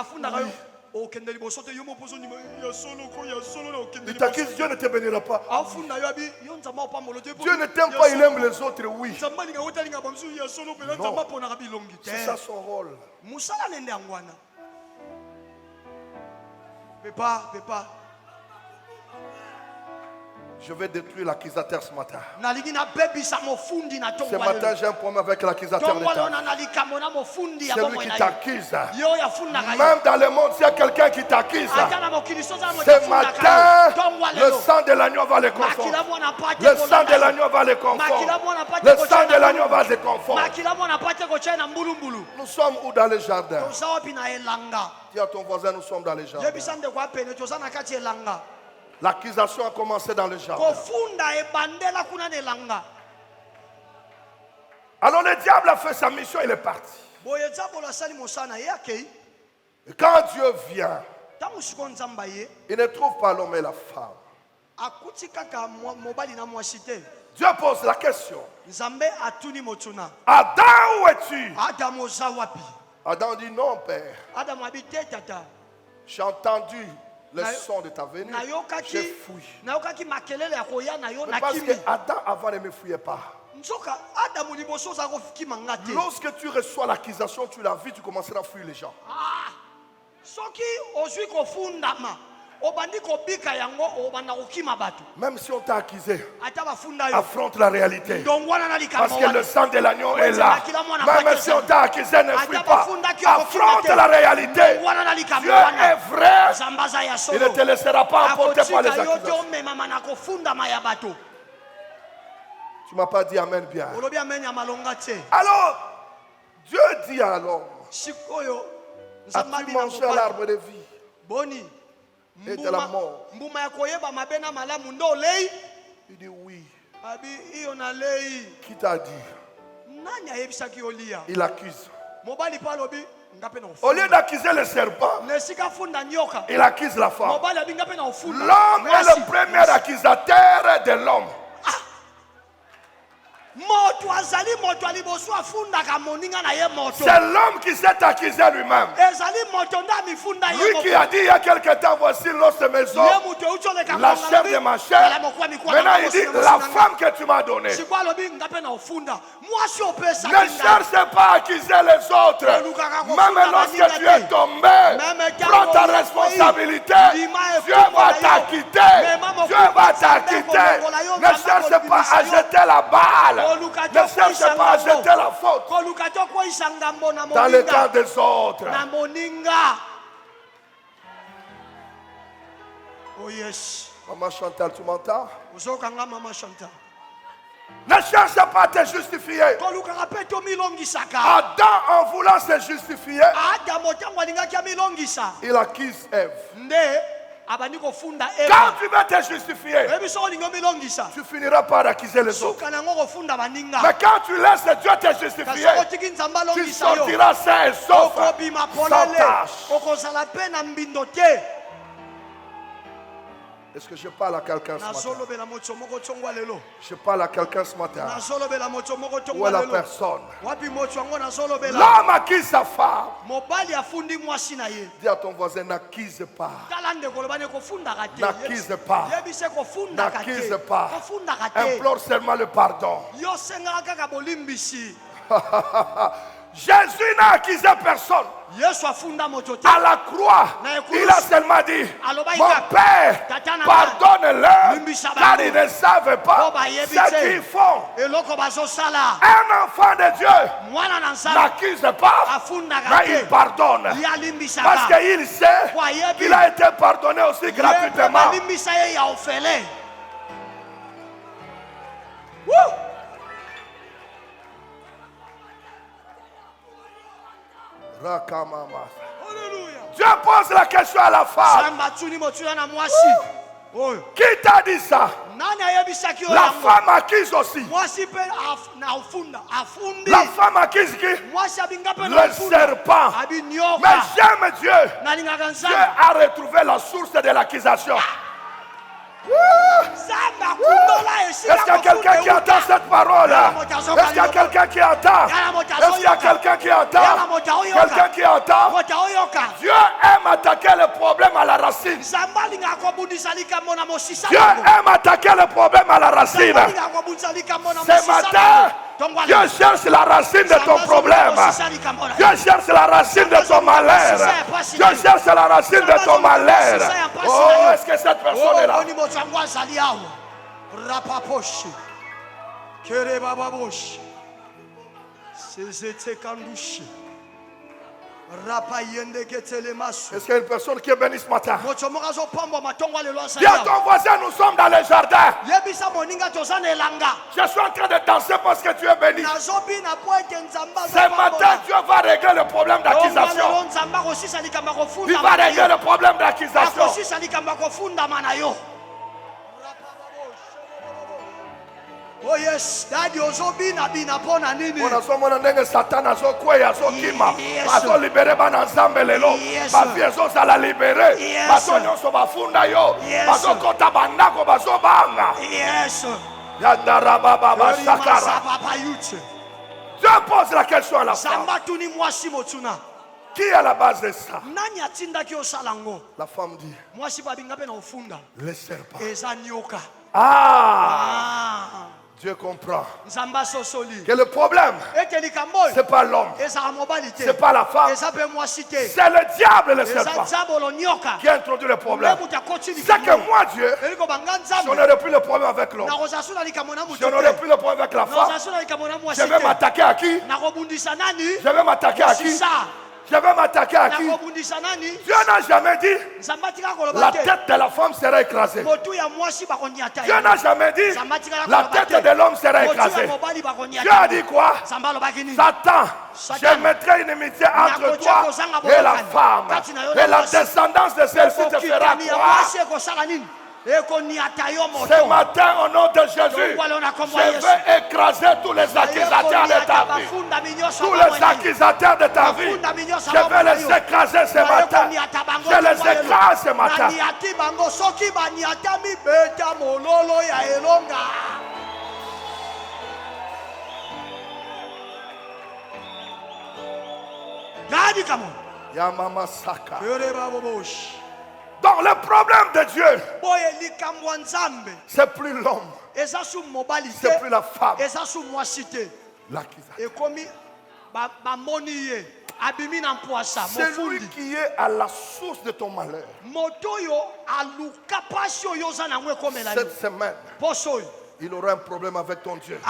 Il t'accuse, Dieu ne te bénira pas. Dieu ne t'aime pas, il aime les autres, oui. Non. C'est ça son rôle. Je vais détruire l'accusateur ce matin. nalingi nabebisa mofundi na Ce tongwa matin, lelo j'ai un problème avec l'accusateur de tongwa lelo ta vie. na likambo na mofundi ya Celui bomoi qui na yo t'accuse. yo yafundaka yo Même dans le monde, s'il y a quelqu'un qui t'accuse, ata na mokili soza na moto ce afundaka yo matin, tongwa le lelo sang de l'agneau va les confondre. makila mwana pate Le sang kolanda de yo. l'agneau va les confondre. makila mwana pate Le kochai sang de na l'agneau mbulumbulu. va les confondre. makila mwana pate kochai na mbulumbulu Nous sommes où dans le jardin? toza wapi na elanga Dis à ton voisin, nous sommes dans le jardin. yebisa ndeko apene toza na kati ya elanga L'accusation a commencé dans le jardin. kofunda ebandela kuna na elanga Alors le diable a fait sa mission, il est parti. boye nzambo asali mosala ye akei Et quand Dieu vient, ntango sikoyo nzambe aye il ne trouve pas l'homme et la femme. akuti kaka mobali na mwasi te Dieu pose la question. nzambe atuni motuna Adam, où es-tu? adamu oza wapi Adam dit non, Père. adamu abi te tata J'ai entendu le Na- son de ta venue. nayokaki J'ai fui. nayokaki makelele ya koya na yo Mais parce nakimi que Adam avant ne me fouillait pas. nzoka adamu liboso oza kokima nga te Lorsque tu reçois l'accusation, tu la vis, tu commenceras à fuir les gens. soki ozwi kofundama obandi kobika yango obanda kokima bato Même si on t'a accusé, ata bafunda yo affronte la réalité. ndongwana na Parce likambo que le wana sang de l'agneau est là. Même si on t'a accusé, ne fuis pas. Affronte la réalité. ndongwana na likambo Dieu est wana vrai. nzambe aza ya Il ne solo te laissera pas emporter par les akotika yo te accusations. omemama na kofundama ya bato Tu ne m'as pas dit Amen bien. olobi amenya malonga te Alors, Dieu dit à l'homme, sikoyo nzambe as-tu abi na mangé à mobali l'arbre de vie boni et de la mort? mbuma ya koyeba mabe na malamu nde olei Il dit oui. abi iyo nalei Qui t'a dit? nani ayebisaki olia Il accuse. mobali mpe alobi nga mpe na Au lieu d'accuser le serpent, na esika funda nyoka il accuse la femme. mobali abi nga mpe na ofunda L'homme est le premier accusateur de l'homme. moto azali moto aliboso afundaka moninga na ye moto C'est l'homme qui s'est accusé lui-même. ezali moto nde amifunda ye Lui qui a dit il y a quelque temps, voici notre maison, ye moto euti oleka la chair de ma chair. Maintenant il dit, la femme que tu m'as donnée. siko alobi nga mpe na ofunda mwasi opesaki Ne cherche pas à accuser les autres. Même lorsque tu es tombé, prends ta responsabilité. Dieu va t'acquitter. Dieu va t'acquitter. Ne cherche pas à jeter la balle. Ne cherche pas à jeter la faute koluka te okweyisa ngambo na dans le camp moninga des autres. na moninga oh yes Maman Chantal, tu m'entends? ozokanga mama chanta Ne cherche pas à te justifier. kolukaka mpe tomilongisaka Adam, en voulant se justifier, adamu ntango alingaki amilongisa il accuse Ève. nde abandi kofunda Quand eva tu veux te justifier, oyebi soki olingi omilongisa tu finiras par accuser les autres. suka nango kofunda baninga Mais quand tu laisses Dieu te kasi justifier, okotiki nzambe tu alongisa yo sortiras sain et sauf, okobima sans polele tâche. okozala mpe na mbindo te Est-ce que je parle à quelqu'un ce matin? nazolobela moto moko tongwa lelo Je parle à quelqu'un ce matin. nazolobela moto moko Où est tongwa la lelo personne? wapi moto yango nazolobela L'homme accuse sa femme. mobali afundi mwasi na ye Dis à ton voisin, n'accuse pas. tala ndeko lobani kofundaka te N'accuse pas. yebise kofundaka te N'accuse pas. kofundaka te Implore seulement le pardon. yo sengaka kaka bolimbisi Jésus n'a accusé personne. yesu afunda moto te À la croix, il a seulement dit, mon Père, pardonne-leur, car ils ne savent pas ce qu'ils font. eloko bazosala Un enfant de Dieu mwana na nzambe n'accuse pas, afundaka mais il te pardonne. ye Parce alimbisaka qu'il sait qu'il a été pardonné aussi gratuitement. balimbisa ye ya ofele Rakamama. Alléluia. Dieu pose la question à la femme. Samba tuni motuna na mwasi oyo Qui t'a dit ça? nani ayebisaki oyo La yango femme accuse aussi. mwasi mpe na ofunda afundi La femme accuse qui? mwasi abinga mpe na Le ofunda serpent. Mais abinyoka j'aime Dieu. nalingaka Dieu nzambe a retrouvé la source de l'accusation. nzambe akundola Est-ce qu'il y a quelqu'un qui entend cette parole? Est-ce qu'il y a quelqu'un qui entend? Est-ce qu'il y a quelqu'un qui entend? Quelqu'un qui entend? kota oyoka Dieu aime attaquer le problème à la racine. nzambe alingaka kobundisa likambo na mosisa Dieu aime attaquer le problème à la racine. alingaka kobundisa likambo na Ce mosisa matin, Dieu cherche la racine de ton problème. Dieu cherche la racine de ton malheur. Dieu cherche la racine de ton malheur. Oh, est-ce que cette personne est là? oni moto yango azali awa Rapaposhi. Kerebababoshi. Sezete kandushi. Rapayende ketelemasu. Est-ce qu'il y a une personne qui est bénie ce matin? Mochomorazo pombo matongwa lelo Dis à ton voisin, nous sommes dans le jardin. Yebisa moninga tozana elanga. Je suis en train de danser parce que tu es béni. Nazobi na po ete nzamba. Ce matin, Dieu va régler le problème d'accusation. Il va régler le problème d'accusation. Oh yes, daddy ozobina bina pona nini? On a somona ndenge Satan azokweya azokima. Bazo libere bana nzambe lelo. Bafi ezozala libere. Bazo nyonso bafunda yo. Bazo kota bandako bazo banga. Yes. Yandaraba baba sakara. Dieu pose la question à la femme. Qui est à la base de ça? La femme dit, les serpents. Ah! Dieu comprend que le problème, ce n'est pas l'homme, ce n'est pas la femme, c'est le diable et le serpent qui a introduit le problème. C'est que moi, Dieu, je n'aurais plus le problème avec l'homme, je n'aurais plus le problème avec la femme. Je vais m'attaquer à qui? Je vais m'attaquer à qui? Je vais m'attaquer à qui? Dieu n'a jamais dit la tête de la femme sera écrasée. Dieu n'a jamais dit la tête de l'homme sera écrasée. Dieu a dit quoi? Satan, je mettrai une inimitié entre toi et la femme. Et la descendance de celle-ci te fera quoi? Ce matin, au nom de Jésus, je vais écraser tous les accusateurs de ta vie. Tous les accusateurs de ta vie, je vais les écraser ce matin. Je les écrase ce matin. Yamama Saka. Donc le problème de Dieu, c'est plus l'homme, c'est plus la femme. C'est lui qui est à la source de ton malheur. Cette semaine, il aura un problème avec ton Dieu.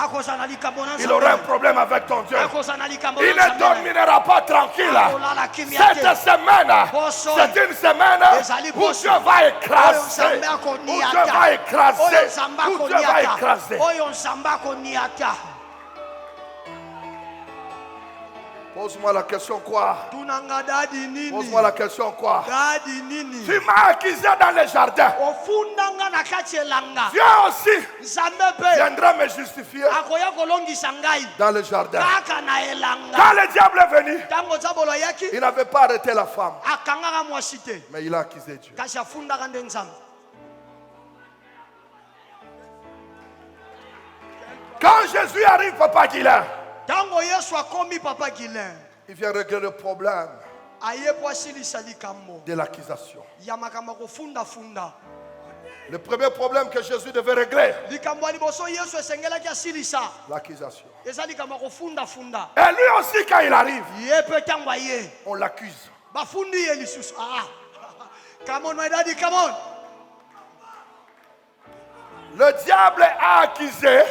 Il aura un problème avec ton Dieu. Il ne dormira pas tranquille. Cette semaine, c'est une semaine où Dieu va écraser. Où Dieu va écraser. Où Dieu va écraser. Pose-moi la question quoi? Pose-moi la question quoi? Tu m'as accusé dans le jardin. Dieu aussi viendra me justifier dans le jardin. Quand le diable est venu, il n'avait pas arrêté la femme, mais il a accusé Dieu. Quand Jésus arrive, Papa Guilain, il vient régler le problème de l'accusation. Le premier problème que Jésus devait régler, l'accusation. Et lui aussi, quand il arrive, on l'accuse. Le diable a accusé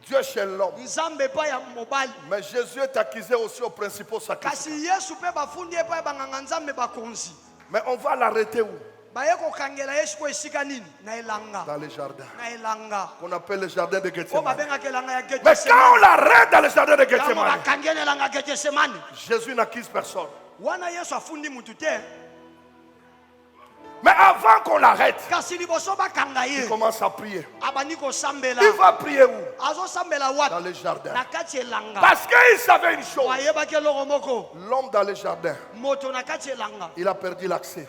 Dieu chez l'homme. Mais Jésus est accusé aussi aux principaux sacrificateurs. Mais on va l'arrêter où? Dans les jardins. Qu'on appelle le jardin de Gethsemane. Mais quand on l'arrête dans le jardin de Gethsemane, Jésus n'accuse personne. Mais avant qu'on l'arrête, il commence à prier. Il va prier où? Dans les jardins. Parce qu'il savait une chose. L'homme dans les jardins, il a perdu l'accès.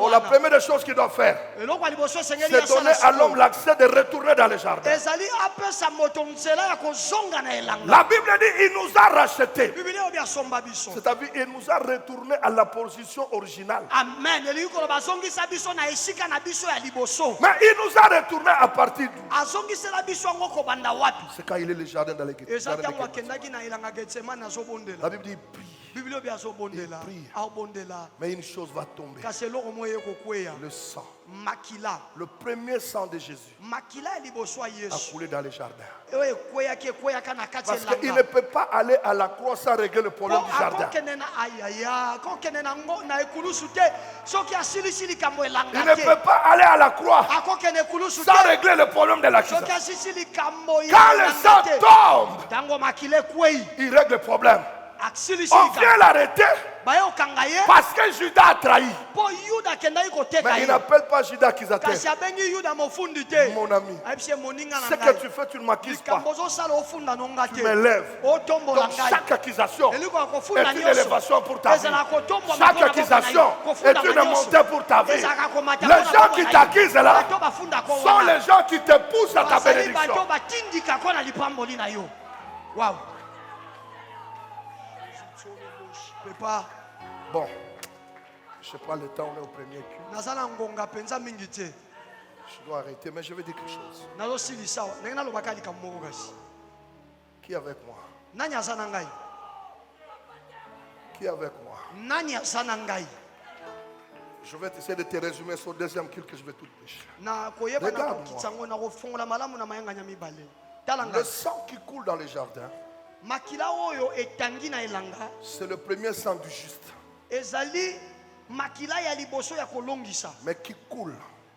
Oh, la première des choses qu'il doit faire, c'est donner à l'homme l'accès de retourner dans les jardins. La Bible dit il nous a rachetés. C'est-à-dire il nous a retourné à la position originale. Amen. Mais il nous a retourné à partir d'où? C'est quand il est le jardin dans les Gethsemane. La Bible dit prie. Bible bi azobondela Il prie. aobondela Mais une chose va tomber. kasi eloko moko ekokweya Le sang. makila Le premier sang de Jésus makila ya liboso ya a yesu coulé dans les jardins. oyo ekweyaki ekweyaka na kati ya Parce qu'il ne elanga peut pas aller à la croix sans régler le problème po du jardin. akokende na ayaya akokende na na ekulusu te soki asilisi likambo Il elanga ne te peut pas aller à la croix akokende ekulusu sans te régler le problème de soki l'accusation. asisi likambo ya Quand le elanga sang te tombe, ntango makila ekwei il règle le problème. asilisi On vient likambo l'arrêter bayokanga ye parce que Judas a trahi. mpo yuda akendaki koteka Mais il ye n'appelle pas Judas accusateur. kasi abengi yuda mofundi te Mon ami, ayebisi ye moninga ce na que ngai tu fais, tu ne m'accuses pas. likambo ozosala ofunda nonga Tu te m'élèves. otombola Donc ngai chaque accusation eliko ya est kofunda une nyonso élévation pour ta vie. ezalaka kotombwama Chaque mpona accusation kofunda est une nyonso. montée pour ta vie. ezalaka komata Les mpona gens kofunda qui na ye. t'accusent là bato bafunda ko sont wana. les gens qui te poussent à ta bazali bénédiction. bato batindika ko na lipamboli na yo waw pepa Bon, je sais pas le temps, on est au premier culte. naza na ngonga mpenza mingi te Je dois arrêter, mais je vais dire quelque chose. nazosilisa awa ndenge nalobaka likambo moko kasi Qui est avec moi? nani aza na ngai Qui est avec moi? nani aza na ngai Je vais essayer de te résumer sur le deuxième culte que je vais tout prêcher. na koyeba na Regarde-moi. kokitisa yango na kofongola malamu na mayanganya mibale tala Le ngai sang qui coule dans les jardins, makila oyo etangi na elanga c'est le premier sang du juste. ezali makila ya liboso ya kolongisa Mais qui coule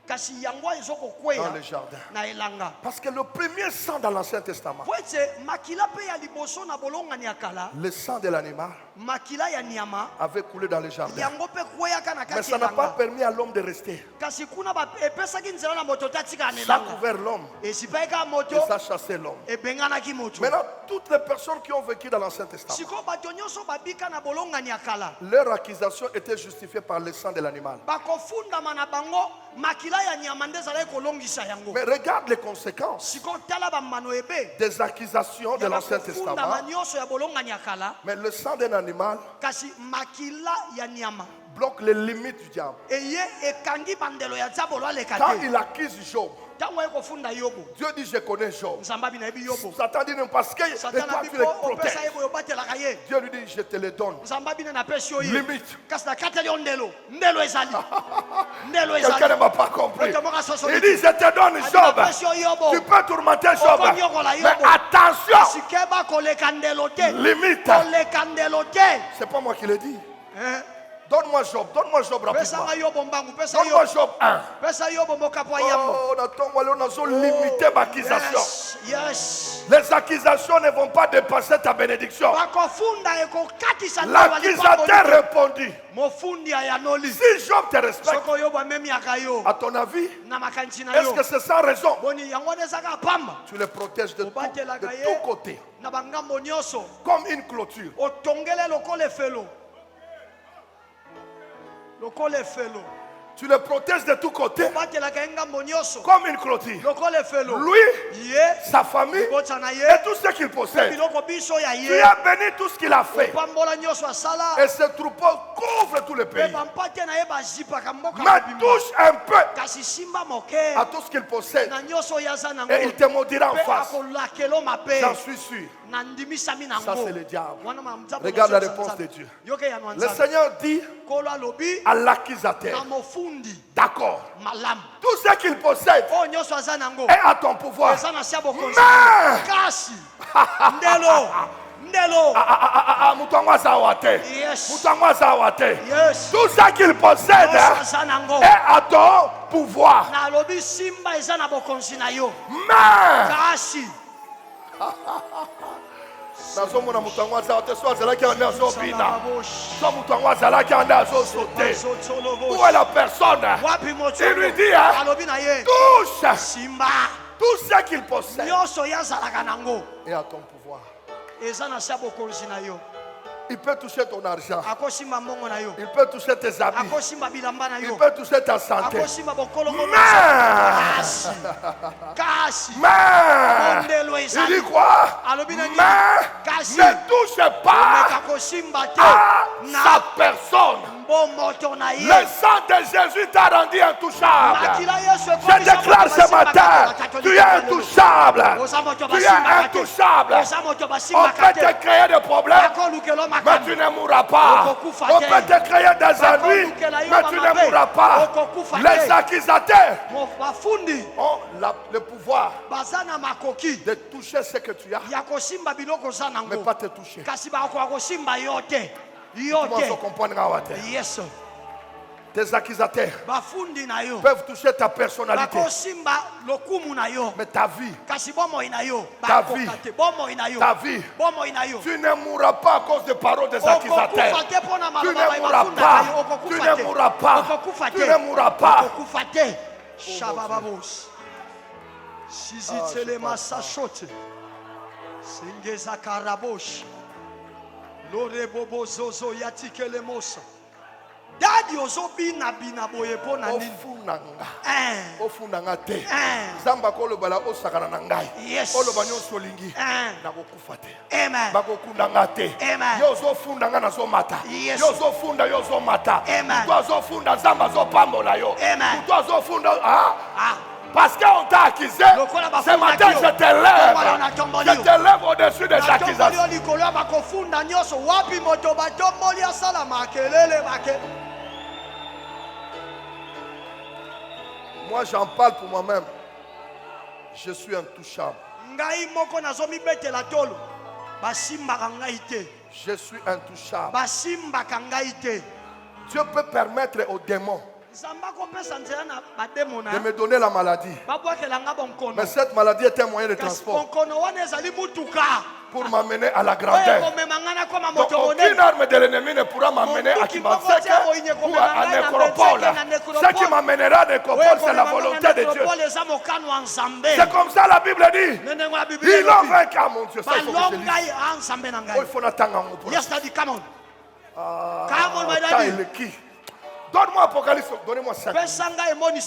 kasi yango dans ezokokweya les jardins. na elanga Parce que le premier sang dans l'Ancien Testament, po ete makila mpe ya liboso na bolongani ya kala le sang de l'animal, makila ya nyama avait coulé dans les jardins. yango mpe kweyaka na Mais kati ça n'a pas elanga permis à l'homme de rester. kasi kuna epesaki nzela na moto te atikala na Ça a elanga couvert l'homme esipaki moto et ça chassait l'homme. ebenganaki moto Maintenant, toutes les personnes qui ont vécu dans l'Ancien Testament, sikoyo bato nyonso babika na bolongani ya kala leur accusation était justifiée par le sang de l'animal. bakofundama na bango makila ya nyama nde ezalaki kolongisa yango Mais regarde les conséquences sikoyo tala bamano ebe des accusations de ya l'Ancien bakofundama Testament. nyonso ya bolongani ya kala Mais le sang d'un animal kasi makila ya nyama bloque les limites du diable. eye ekangi bandelo ya diabolo aleka Quand te il accuse Job, ntango aye kofunda yobo Dieu dit je connais Job. nzambe abi nayebi yobo Satan dit non parce que et satana toi abi tu le po opesa protèges. ye boye obatelaka ye Dieu lui dit je te le donne. nzambe abi nde napesi yo ye Limite. kasi nakateli yo ndelo ndelo ezali ndelo Quelqu'un ne ezali m'a pas compris. moto moko asosoli Il dit je te donne Abi Job. napesi yo yobo Tu peux tourmenter Job. Okonyokola Mais Yobo. attention, kasi keba koleka ndelo te limite. koleka ndelo te C'est pas moi qui le dis. Eh, Donne-moi Job rapidement. pesanga yobo mbangu pesa Donne-moi yobo Job 1. pesa yobo mokapo ya yambo Oh, on attend, on a limité ma accusation. yes Les accusations ne vont pas dépasser ta bénédiction. bakofunda ekokatisa L'accusateur répondit. mofundi ayanoli Si Job te respecte, soko yobo amemiaka yo à ton avis, na makanisi na est-ce yo que c'est sans raison? boni yango wana ezaka pamba Tu les protèges de obatelaka ye tous côtés, na bangambo nyonso comme une clôture. otongele lokola efelo lokola efelo Tu les protèges de tous côtés, obatelaka ye ngambo nyonso comme une clôture. lokola efelo Lui, ye sa famille bota na ye et tout ce qu'il possède. biloko biso ya Tu ye as béni tout ce qu'il a fait. opambola nyonso asala Et ce troupeau couvre tout le mpe pays. bampate na ye bazipaka mboka Mais mobimba. touche un peu kasi simba moke à tout ce qu'il possède. na nyonso oyo aza nango Et il te maudira en mpe face. akolakelo mabe J'en suis sûr. na ndimisami Ça, nango c'est le diable. wana nzambe Regarde la nyonso réponse nzambe. de Dieu. yoke yanwa Le nzambe Seigneur dit kolo alobi à na l'accusateur, mofundi d'accord, malamu tout ce qu'il possède oyo nyonso aza nango est à ton pouvoir. eza na sia bokonzi Mais, kasi ndelo ndelo Mutango azawa te. yes Mutango azawa te. yes Tout ce qu'il possède nyonso aza nango est à ton pouvoir. na alobi simba eza na bokonzi na yo Mais, kasi nazomona moto yango azawa te so azalaki ande azobina so moto yango azalaki ande azosote. Où est la personne? wapi Il lui dit, hein, alobi na ye touche simba tout ce qu'il possède nyonso ye azalaka nango est à ton pouvoir. eza na sia bokonzi na yo Il peut toucher ton argent. akosimba mbongo na yo Il peut toucher tes habits. akosimba bilamba na Il yo peut toucher ta santé. akosimba bokolongo Mais, kasi mais, mondelo il ezali dit quoi? alobi na nini Mais kasi ne touche pas omeka kosimba te à sa personne. Le sang de Jésus t'a rendu intouchable. Je déclare ce matin, tu es intouchable. Tu es intouchable. On peut te créer des problèmes, mais tu ne mourras pas. On peut te créer des ennuis, mais tu ne mourras pas. Les accusateurs ont le pouvoir de toucher ce que tu as, mais pas te toucher. Yes. Tes accusateurs peuvent toucher ta personnalité, mais ta vie, tu ne mourras pas à cause des paroles des accusateurs. Tu ne mourras pas. Tu ne mourras pas. Tu ne mourras pas. Daddy ozo bina boye pona nini ofunanga te zamba ko lobala osakana na ngai oloba nyonso lingi nakokufa te bakokundanga te yo ozofundanga nazomata yo ozofunda yo ozomata tu azofunda zamba azopambola yo tu azofunda parce qu'on t'a accusé, ce matin je te lève au-dessus des accusations. Moi j'en parle pour moi-même. Je suis intouchable. Je suis intouchable. Dieu peut permettre aux démons de me donner la maladie. Mais cette maladie est un moyen de transport pour m'amener à la grandeur. Donc aucune arme de l'ennemi ne pourra m'amener à Kibanseke ou à Nécropole. Ce qui m'amènera à Nécropole, c'est la volonté de Dieu. C'est comme ça la Bible dit. Ils l'ont vaincu, mon Dieu. Ça, il faut que je lise. Il faut l'attendre. Donne-moi Apocalypse, donnez-moi 5.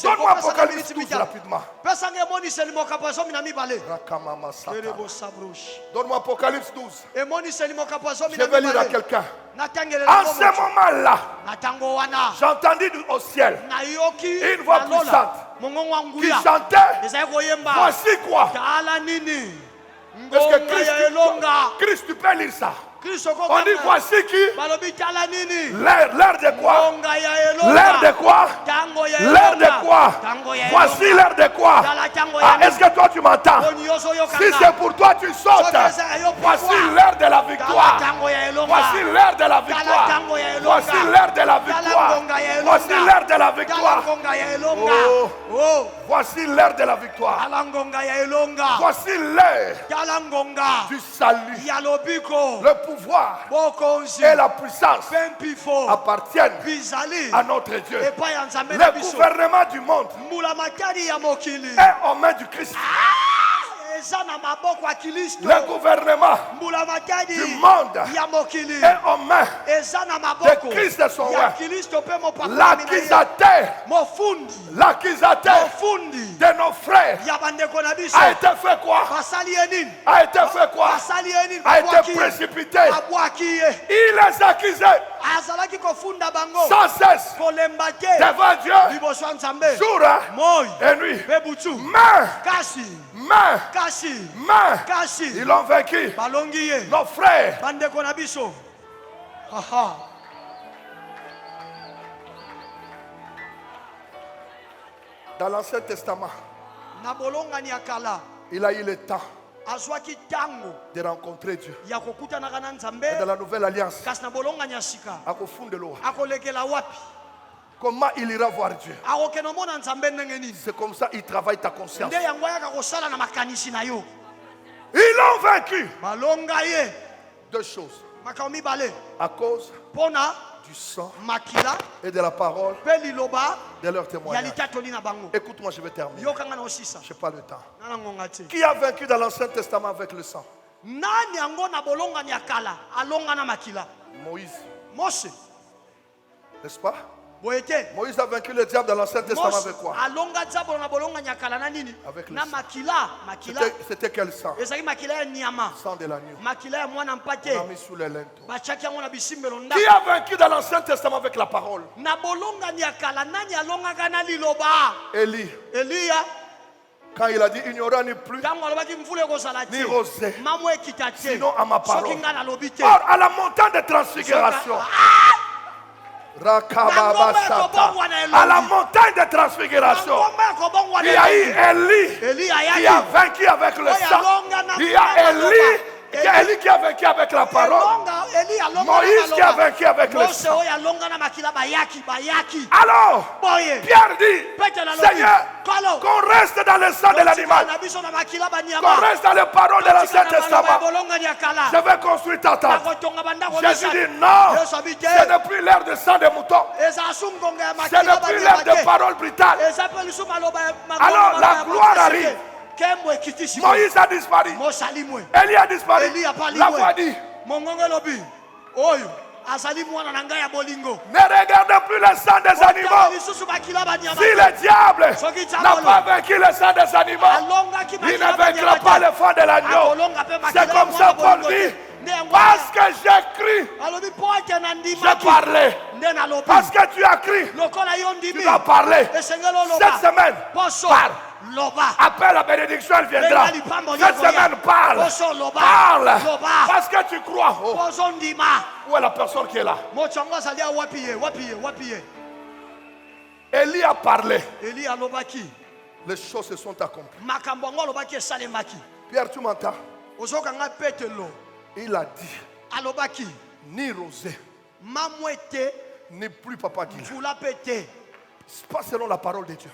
Donne-moi Apocalypse 12 rapidement. Donne-moi Apocalypse 12. Je vais lire à quelqu'un. En ce moment-là, j'entendis au ciel une voix puissante qui chantait. Voici quoi? Est-ce que Christ, tu peux lire ça? On dit voici qui? L'heure de quoi? L'heure de quoi? L'heure de quoi? Voici l'heure de quoi? Est-ce que toi tu m'entends? Si c'est pour toi tu sautes. Voici l'heure de la victoire. Voici l'heure de la victoire. Voici l'heure de la victoire. Voici l'heure de la victoire. Oh. Voici l'heure de la victoire. Voici l'heure du salut. Le pouvoir et la puissance appartiennent à notre Dieu. Le gouvernement du monde est aux mains du Christ. Le gouvernement du monde est aux mains de Christ de son roi. L'accusateur de nos frères a été fait quoi? A été fait quoi? A été précipité. Il les accusait sans cesse devant Dieu jour et nuit. Mais ils l'ont vaincu. Nos frères. Dans l'Ancien Testament, il a eu le temps de rencontrer Dieu. Et dans la nouvelle alliance, comment il ira voir Dieu? C'est comme ça qu'il travaille ta conscience. Ils l'ont vaincu. Deux choses. À cause du sang et de la parole de leur témoignage. Écoute-moi, je vais terminer. Je n'ai pas le temps. Qui a vaincu dans l'Ancien Testament avec le sang? Moïse. N'est-ce pas? boyete Moïse a vaincu le diable dans l'Ancien Testament avec quoi? alonga diabo na bolonga nyakala na nini? Avec le na sang. makila C'était quel sang? ezali makila ya nyama, Sang de l'agneau. makila ya mwana On a mpate mis sous les linteaux. bachaki yango na bisimbelo Qui ndako. a vaincu dans l'Ancien Testament avec la parole? na bolonga nyakala nani alongaka na liloba? Élie. Eliya Quand il a dit il n'y aura ni pluie ntango alobaki mvula ekozala ni te, rosée, mamo ekita te, sinon à ma parole. soki ngai nalobi te. Or, à la montagne de transfiguration, Rakababasata, à la montagne de transfiguration, Ngomba ya kobongwana il y a eu Eli Élie qui ayaki. a vaincu avec le sang. Il y a Élie qui a vaincu avec la parole. Moïse qui a vaincu avec le sang. Alors, Pierre dit, Seigneur, qu'on reste dans le sang de l'animal, qu'on reste dans les paroles de l'Ancien Testament. Je vais construire ta tente. Jésus dit non, ce n'est plus l'ère de sang de mouton. Ce n'est plus l'ère de paroles brutales. Alors la gloire arrive. Moïse a disparu. Élie a disparu. La voix dit, ne regardez plus le sang des animaux. Si le diable n'a pas vaincu le sang des animaux, il ne vaincra pas le sang de l'agneau. C'est comme ça Paul dit. Parce que j'ai cru, j'ai parlé. Parce que tu as cru, tu vas parler. Cette semaine, parle. Après la bénédiction, elle viendra. Cette semaine, parle. Parle. Parce que tu crois. Oh. Où est la personne qui est là? Élie a parlé. Les choses se sont accomplies. Pierre, tu m'entends? Il a dit, ni rosée, ni plus papa qui. Pas selon la parole de Dieu.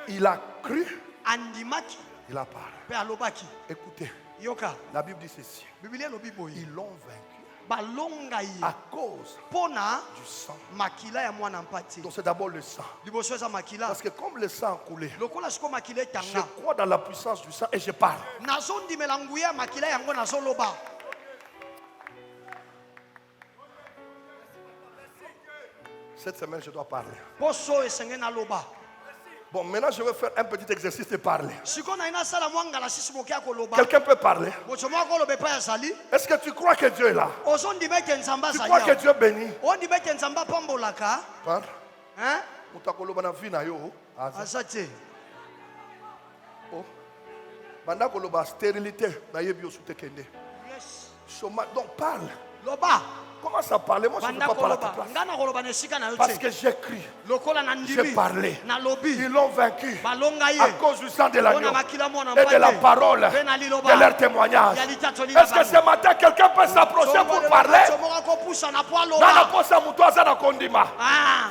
Il a cru, il a parlé. Écoutez, la Bible dit ceci. Ils l'ont vaincu à cause du sang. Donc c'est d'abord le sang. Parce que comme le sang a coulé, je crois dans la puissance du sang et je parle. Cette semaine, je dois parler. Bon, maintenant, je vais faire un petit exercice de parler. Quelqu'un peut parler? Est-ce que tu crois que Dieu est là? Tu crois que Dieu bénit? Parle. Stérilité. Donc parle. Commence à parler. Moi, je ne veux pas parler à ta place. Parce que j'écris. J'ai parlé. Ils l'ont vaincu à cause du sang de l'agneau et de la parole de leur témoignage. Est-ce que ce matin, quelqu'un peut s'approcher pour parler?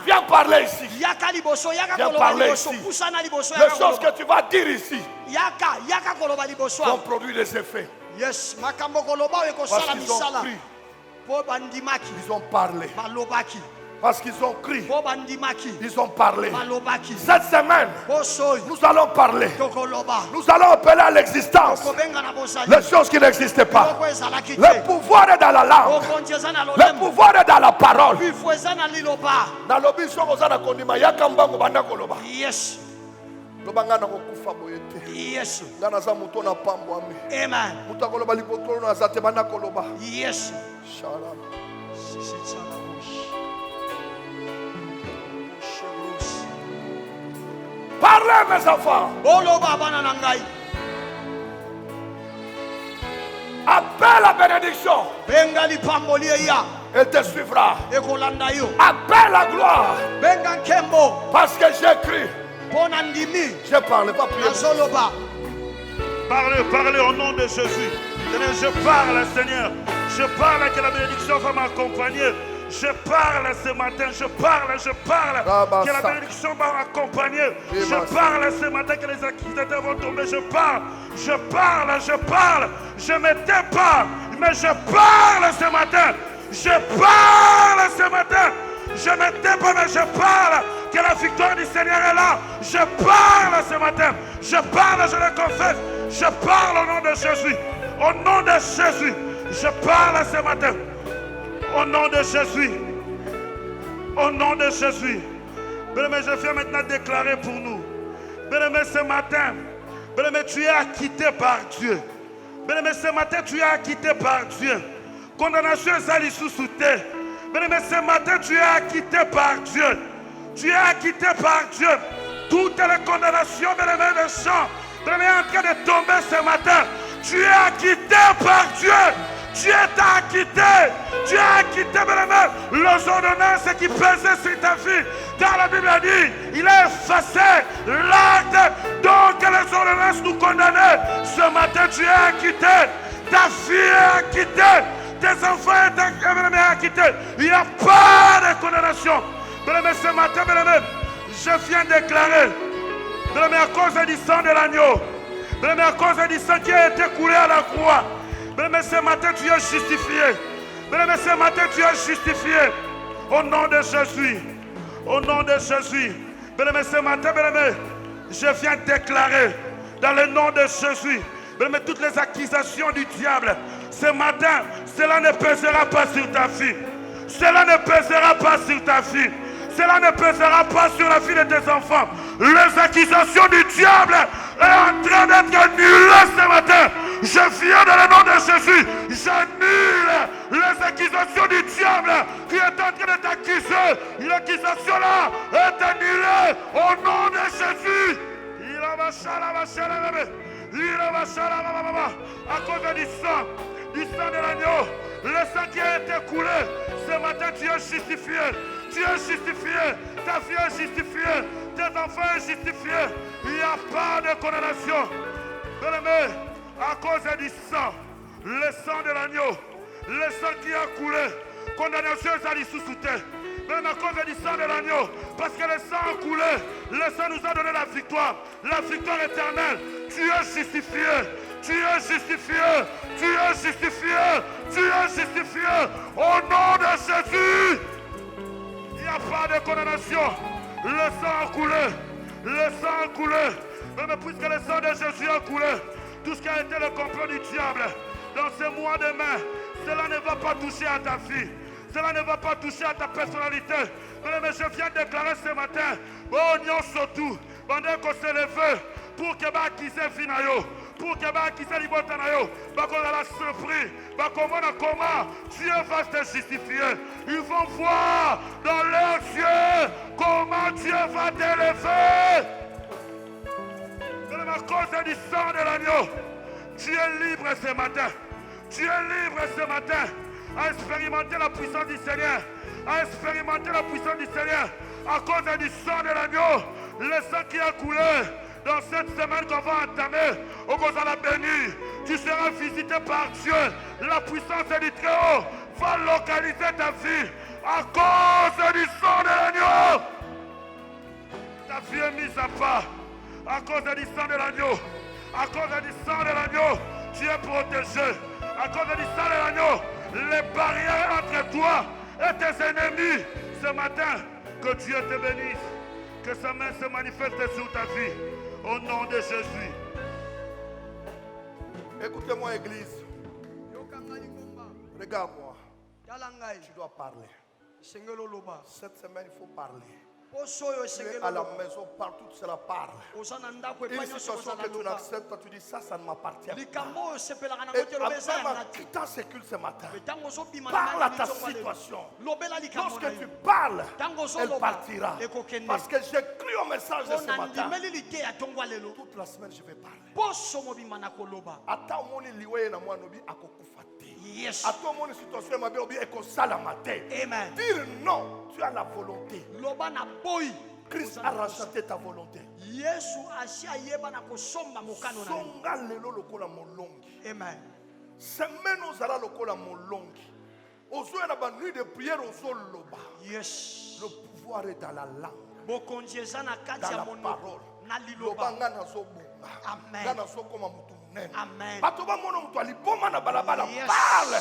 Viens parler ici. Viens parler ici. Les choses que tu vas dire ici vont produire des effets. Yes, Parce qu'ils ont cru. Ils ont parlé. Parce qu'ils ont crié. Ils ont parlé. Cette semaine, nous allons parler. Nous allons appeler à l'existence les choses qui n'existent pas. Le pouvoir est dans la langue. Le pouvoir est dans la parole. Yes. Yes. Amen. Yes. Parlez mes enfants. Appelle la bénédiction. Elle te suivra. Appelle la gloire. Parce que j'ai cru. Je parle, pas prier. Parlez au nom de Jésus. Je parle, Seigneur. Je parle que la bénédiction va m'accompagner. Je parle ce matin, je parle que la bénédiction va m'accompagner. Je parle ce matin que les accusateurs vont tomber. Je parle. Je ne me tais pas, mais je parle ce matin. Je ne me tais pas, mais je parle que la victoire du Seigneur est là. Je parle ce matin. Je le confesse. Je parle au nom de Jésus. Au nom de Jésus, je parle ce matin. Au nom de Jésus. Au nom de Jésus. Bien-aimé, je viens maintenant déclarer pour nous. Bien-aimé, ce matin, bien-aimé, tu es acquitté par Dieu. Bien-aimé, ce matin, tu es acquitté par Dieu. Condamnation est sous terre. Bien-aimé, ce matin, tu es acquitté par Dieu. Tu es acquitté par Dieu. Toutes les condamnations, bien-aimé, des gens, bien-aimé, en train de tomber ce matin. Tu es acquitté par Dieu. Tu es acquitté. Tu es acquitté, bien-aimé. Les ordonnances qui pesaient sur ta vie. Car la Bible a dit, il a effacé l'acte dont les ordonnances nous condamnaient. Ce matin, tu es acquitté. Ta fille est acquittée. Tes enfants sont acquittés. Il n'y a pas de condamnation. Bien-aimé, ce matin, bien-aimé, je viens déclarer, bien-aimé, à cause du sang de l'agneau, bien-aimé, à cause du sang qui a été coulé à la croix, bien-aimé, ce matin, tu es justifié. Bien-aimé, ce matin, tu es justifié. Au nom de Jésus. Au nom de Jésus. Bien-aimé, ce matin, bien-aimé, je viens déclarer, dans le nom de Jésus, bien-aimé, toutes les accusations du diable. Ce matin, cela ne pèsera pas sur ta vie. Cela ne pèsera pas sur ta vie. Cela ne pèsera pas sur la vie de tes enfants. Les accusations du diable sont en train d'être annulées ce matin. Je viens dans le nom de Jésus. J'annule les accusations du diable qui est en train de t'accuser. L'accusation là est annulée au nom de Jésus. À cause du sang de l'agneau, le sang qui a été coulé, ce matin tu es justifié. Tu es justifié, ta fille est justifiée, tes enfants sont justifiés. Il n'y a pas de condamnation. Bien-aimé, à cause du sang, le sang de l'agneau, le sang qui a coulé, condamnation est allée sous terre. Même à cause du sang de l'agneau, parce que le sang a coulé, le sang nous a donné la victoire éternelle. Tu es justifié, tu es justifié, tu es justifié, tu es justifié. Au nom de Jésus, il n'y a pas de condamnation. Le sang a coulé, le sang a coulé. Même puisque le sang de Jésus a coulé, tout ce qui a été le complot du diable dans ce mois de mai, cela ne va pas toucher à ta vie. Cela ne va pas toucher à ta personnalité. Mais je viens déclarer ce matin, oh non surtout, pendant qu'on s'est levé, pour que va acquiser Finayo, pour que va acquiser Libotanayo, qu'on a la surprise, comment Dieu va te justifier. Ils vont voir dans leurs yeux comment Dieu va t'élever. À cause du sang de l'agneau, tu es libre ce matin. Tu es libre ce matin à expérimenter la puissance du Seigneur. À expérimenter la puissance du Seigneur. À cause du sang de l'agneau, le sang qui a coulé dans cette semaine qu'on va entamer, au cause de la bénie, tu seras visité par Dieu. La puissance du Très-Haut va localiser ta vie à cause du sang de l'agneau. Ta vie est mise à part à cause du sang de l'agneau. À cause du sang de l'agneau, tu es protégé. À cause du sang de l'agneau, les barrières entre toi et tes ennemis. Ce matin, que Dieu te bénisse. Que sa main se manifeste sur ta vie. Au nom de Jésus. Écoutez-moi, Église. Regarde-moi. Tu dois parler. Cette semaine, il faut parler. Tu es à la maison, partout cela parle. Une situation que tu n'acceptes pas, tu dis ça ne m'appartient pas. Et après ma quittant sécule ce matin, parle à ta situation. Lorsque tu parles, elle partira. Parce que j'ai cru au message de ce matin. Toute la semaine, je vais parler. Attends mon liwe na moi nobi akokufate. Yes. Attends mon situation ma obi ekosalamate. Amen. Dire non, tu as la volonté. Loba na boy. Christ a racheté ta volonté. Yesu ashia yeba na kosomba mokano na. Songa lelo lokola molongi. Amen. Semaine ozala lokola molongi. Ozo na ba nuit de prière ozo loba. Yes. Le pouvoir est dans la langue. Bokonjeza na kati Dans ya la mono. parole. Na liloba. Loba ngana zo bonga. Amen. Ngana zo koma mutu munene. Amen. Bato ba mono mutu aliboma na balabala. Yes. Parle.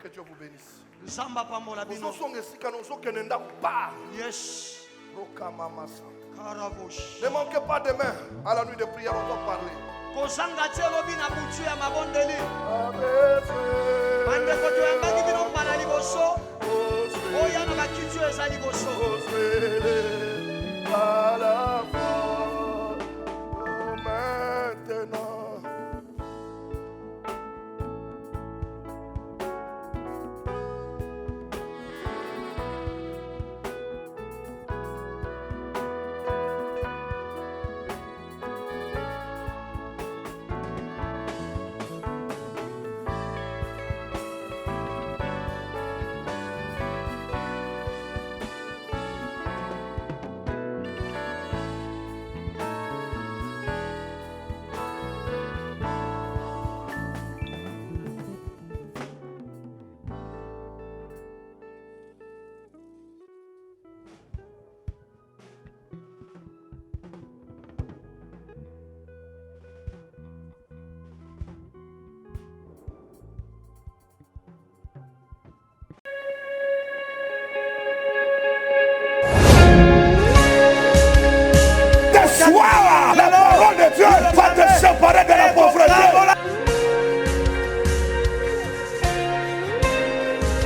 Que Dieu vous bénisse. Zamba pamola bino. Ozo songe sika no zo kenenda parle. Yes. Roka mama sa. Karabosh. Ne manquez pas demain à la nuit de prière on va parler. Kozanga telo bina butu ya mabondeli. Amen. Bande koto yambaki bino para liboso oya na bakiti oyo eza liboso à la fois, oh, maintenant. Sois la parole de Dieu va te séparer de la pauvreté.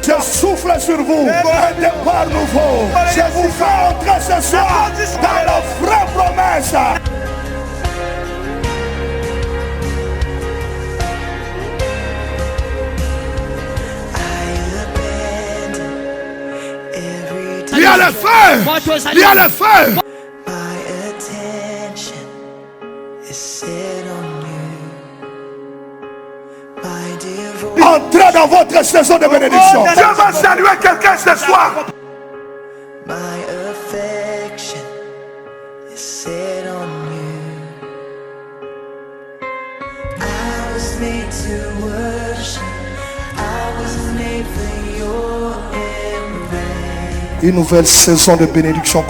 Je souffle sur vous un départ nouveau. Je vous fais entrer ce soir dans la vraie promesse. Il y a le feu. Il y a le feu. Entrez dans votre saison de bénédiction. Dieu va saluer quelqu'un ce soir. My affection is set on you. I was made to worship. I was made for your embrace. Une nouvelle saison de bénédiction.